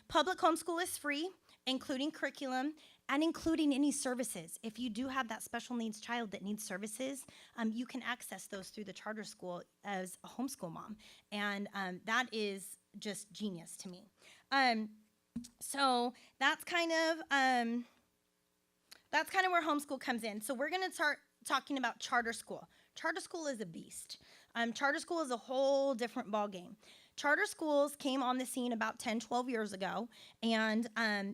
Public homeschool is free, including curriculum and including any services. If you do have that special needs child that needs services, you can access those through the charter school as a homeschool mom. And that is just genius to me. So that's kind of where homeschool comes in. So we're gonna start talking about charter school. Charter school is a beast. Charter school is a whole different ballgame. Charter schools came on the scene about 10, 12 years ago, and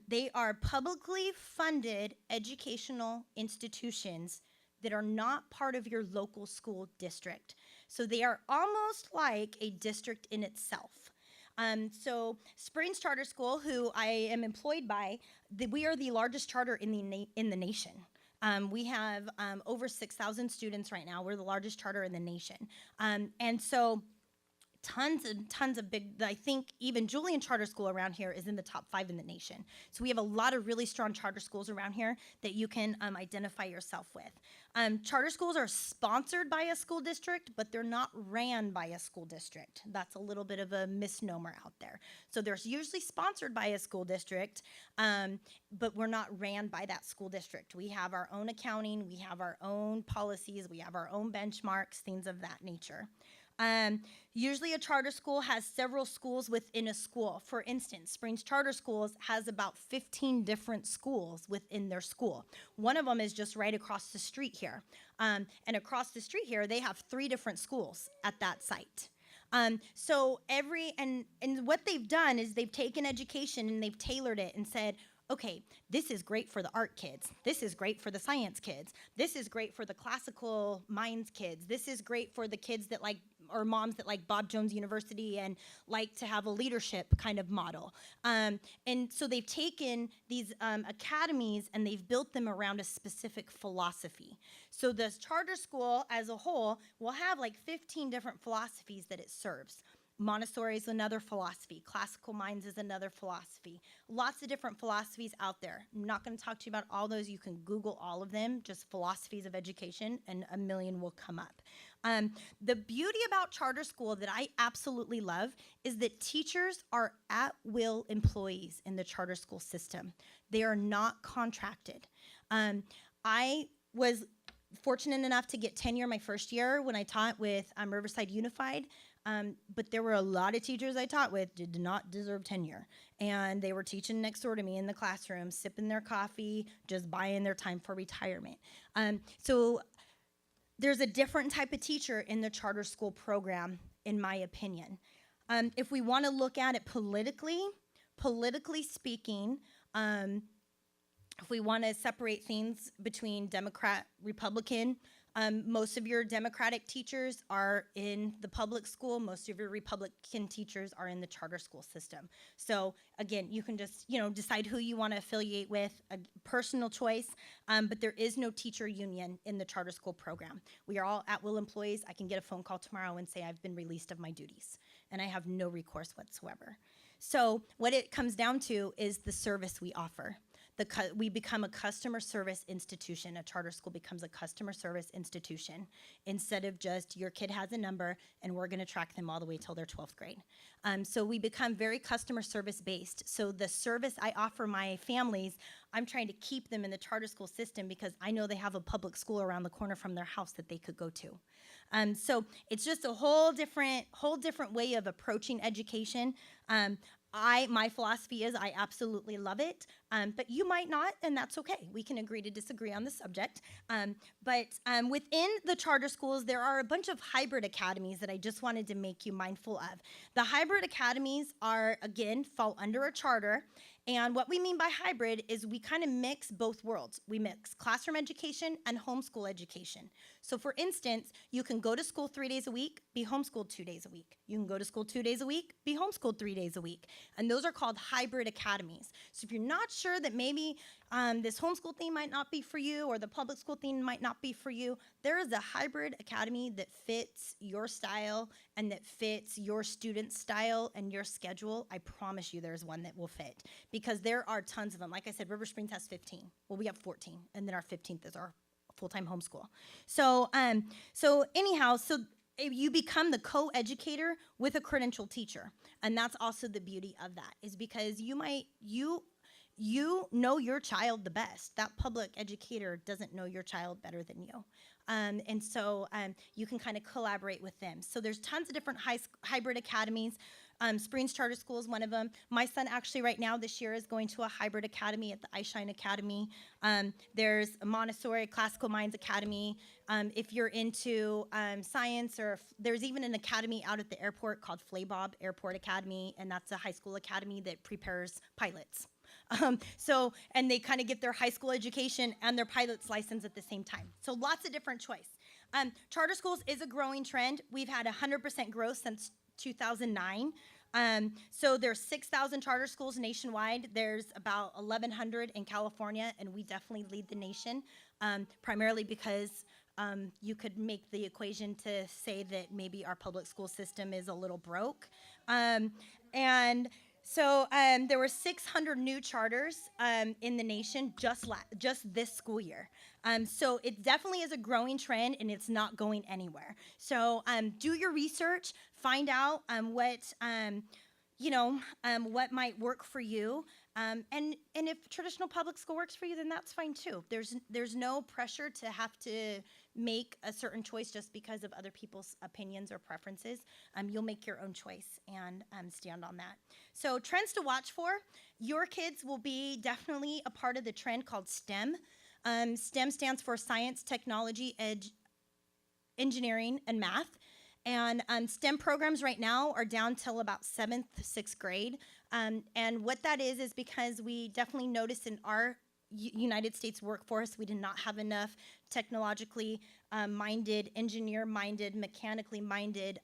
they are publicly funded educational institutions that are not part of your local school district. So they are almost like a district in itself. So Springs Charter School, who I am employed by, we are the largest charter in the nation. We have over 6,000 students right now. We're the largest charter in the nation. And so tons and tons of big, I think even Julian Charter School around here is in the top 5 in the nation. So we have a lot of really strong charter schools around here that you can identify yourself with. Charter schools are sponsored by a school district, but they're not ran by a school district. That's a little bit of a misnomer out there. So they're usually sponsored by a school district, but we're not ran by that school district. We have our own accounting, we have our own policies, we have our own benchmarks, things of that nature. Usually a charter school has several schools within a school. For instance, Springs Charter Schools has about 15 different schools within their school. One of them is just right across the street here. And across the street here, they have 3 different schools at that site. So what they've done is they've taken education and they've tailored it and said, okay, this is great for the art kids. This is great for the science kids. This is great for the classical minds kids. This is great for the kids that like, or moms that like Bob Jones University and like to have a leadership kind of model. And so they've taken these academies and they've built them around a specific philosophy. So this charter school as a whole will have like 15 different philosophies that it serves. Montessori is another philosophy. Classical minds is another philosophy. Lots of different philosophies out there. I'm not going to talk to you about all those. You can Google all of them, just philosophies of education, and a million will come up. The beauty about charter school that I absolutely love is that teachers are at-will employees in the charter school system. They are not contracted. I was fortunate enough to get tenure my first year when I taught with Riverside Unified. But there were a lot of teachers I taught with did not deserve tenure. And they were teaching next door to me in the classroom, sipping their coffee, just buying their time for retirement. So there's a different type of teacher in the charter school program, in my opinion. If we want to look at it politically speaking, if we want to separate things between Democrat, Republican, most of your Democratic teachers are in the public school. Most of your Republican teachers are in the charter school system. So again, you can just, decide who you want to affiliate with, a personal choice, but there is no teacher union in the charter school program. We are all at-will employees. I can get a phone call tomorrow and say I've been released of my duties, and I have no recourse whatsoever. So what it comes down to is the service we offer. We become a customer service institution. A charter school becomes a customer service institution instead of just your kid has a number and we're going to track them all the way till their 12th grade. So we become very customer service based. So the service I offer my families, I'm trying to keep them in the charter school system because I know they have a public school around the corner from their house that they could go to. So it's just a whole different way of approaching education. My philosophy is I absolutely love it, but you might not, and that's okay. We can agree to disagree on the subject. But within the charter schools, there are a bunch of hybrid academies that I just wanted to make you mindful of. The hybrid academies fall under a charter, and what we mean by hybrid is we kind of mix both worlds. We mix classroom education and homeschool education. So for instance, you can go to school 3 days a week, be homeschooled 2 days a week. You can go to school 2 days a week, be homeschooled 3 days a week. And those are called hybrid academies. So if you're not sure that maybe this homeschool thing might not be for you or the public school thing might not be for you, there is a hybrid academy that fits your style and that fits your student's style and your schedule. I promise you there's one that will fit because there are tons of them. Like I said, River Springs has 15. Well, we have 14, and then our 15th is our full-time homeschool. So you become the co-educator with a credentialed teacher. And that's also the beauty of that, is because you know your child the best. That public educator doesn't know your child better than you. And so you can kind of collaborate with them. So there's tons of different hybrid academies. Springs Charter School is one of them. My son actually right now this year is going to a hybrid academy at the iShine Academy. There's a Montessori Classical Minds Academy. If you're into science, there's even an academy out at the airport called Flaybob Airport Academy, and that's a high school academy that prepares pilots. And they kind of get their high school education and their pilot's license at the same time. So lots of different choice. Charter schools is a growing trend. We've had 100% growth since 2009. So there's 6,000 charter schools nationwide. There's about 1,100 in California, and we definitely lead the nation, primarily because you could make the equation to say that maybe our public school system is a little broke. So there were 600 new charters in the nation just this school year. So it definitely is a growing trend, and it's not going anywhere. So do your research, find out what might work for you. And if traditional public school works for you, then that's fine too. There's no pressure to have to make a certain choice just because of other people's opinions or preferences. You'll make your own choice and stand on that. So trends to watch for. Your kids will be definitely a part of the trend called STEM. STEM stands for science, technology, engineering, and math. And STEM programs right now are down till about 7th, 6th grade. And what that is because we definitely noticed in our United States workforce, we did not have enough technologically minded, engineer-minded, mechanically minded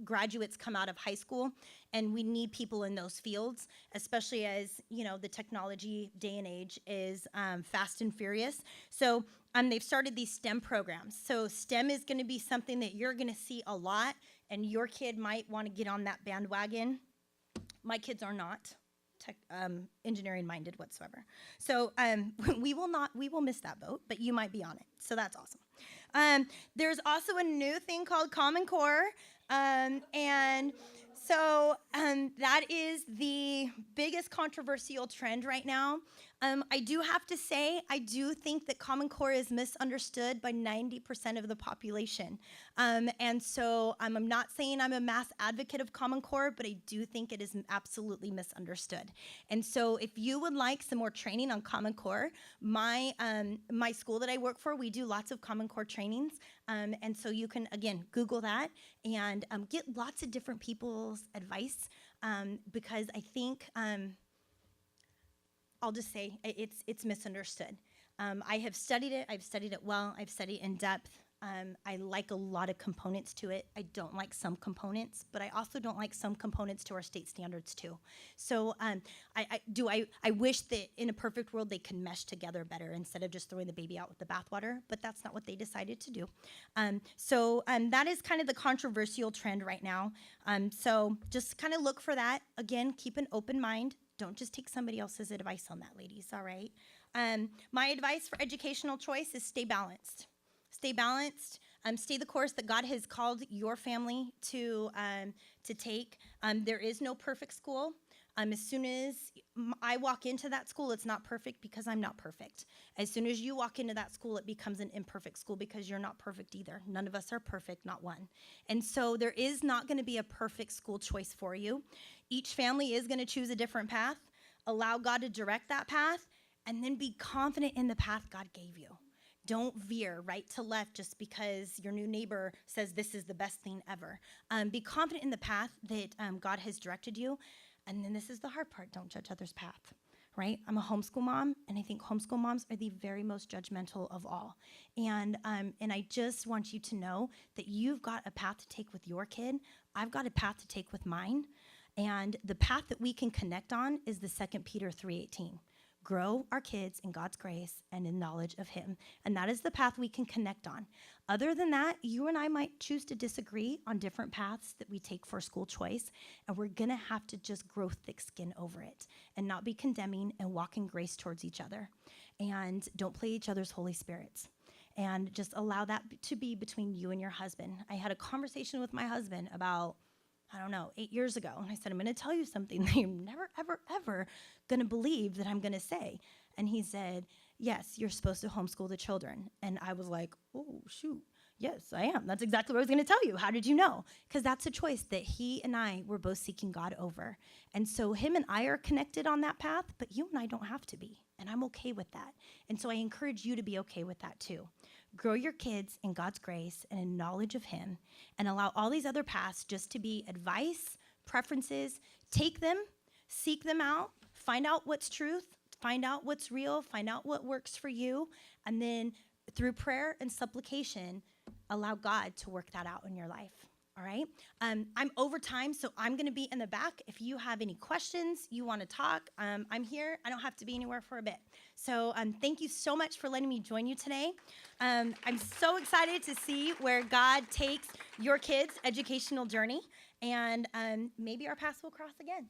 graduates come out of high school, and we need people in those fields, especially as the technology day and age is fast and furious. So they've started these STEM programs. So STEM is going to be something that you're going to see a lot, and your kid might want to get on that bandwagon. My kids are not engineering minded whatsoever. So we will miss that boat, but you might be on it. So that's awesome. There's also a new thing called Common Core. And so that is the biggest controversial trend right now. I do have to say, I do think that Common Core is misunderstood by 90% of the population. And so I'm not saying I'm a mass advocate of Common Core, but I do think it is absolutely misunderstood. And so if you would like some more training on Common Core, my school that I work for, we do lots of Common Core trainings. And so you can, again, Google that and get lots of different people's advice because I think I'll just say it's misunderstood. I have studied it. I've studied it well. I've studied it in depth. I like a lot of components to it. I don't like some components, but I also don't like some components to our state standards too. So I wish that in a perfect world they could mesh together better instead of just throwing the baby out with the bathwater, but that's not what they decided to do. So that is kind of the controversial trend right now. So just kind of look for that. Again, keep an open mind. Don't just take somebody else's advice on that, ladies, all right? My advice for educational choice is stay balanced. Stay balanced. Stay the course that God has called your family to take. There is no perfect school. As soon as I walk into that school, it's not perfect because I'm not perfect. As soon as you walk into that school, it becomes an imperfect school because you're not perfect either. None of us are perfect, not one. And so there is not going to be a perfect school choice for you. Each family is going to choose a different path. Allow God to direct that path, and then be confident in the path God gave you. Don't veer right to left just because your new neighbor says this is the best thing ever. Be confident in the path that God has directed you. And then this is the hard part, don't judge others' path, right? I'm a homeschool mom, and I think homeschool moms are the very most judgmental of all. And I just want you to know that you've got a path to take with your kid. I've got a path to take with mine. And the path that we can connect on is the 2 Peter 3:18. Grow our kids in God's grace and in knowledge of him. And that is the path we can connect on. Other than that, you and I might choose to disagree on different paths that we take for school choice, and we're gonna have to just grow thick skin over it and not be condemning and walk in grace towards each other. And don't play each other's Holy Spirits. And just allow that to be between you and your husband. I had a conversation with my husband about 8 years ago. And I said, I'm going to tell you something that you're never, ever, ever going to believe that I'm going to say. And he said, yes, you're supposed to homeschool the children. And I was like, oh, shoot. Yes, I am. That's exactly what I was going to tell you. How did you know? Because that's a choice that he and I were both seeking God over. And so him and I are connected on that path, but you and I don't have to be. And I'm okay with that. And so I encourage you to be okay with that too. Grow your kids in God's grace and in knowledge of him, and allow all these other paths just to be advice, preferences. Take them, seek them out, find out what's truth, find out what's real, find out what works for you, and then through prayer and supplication, allow God to work that out in your life. All right. I'm over time, so I'm going to be in the back. If you have any questions, you want to talk, I'm here. I don't have to be anywhere for a bit. So thank you so much for letting me join you today. I'm so excited to see where God takes your kids' educational journey, and maybe our paths will cross again.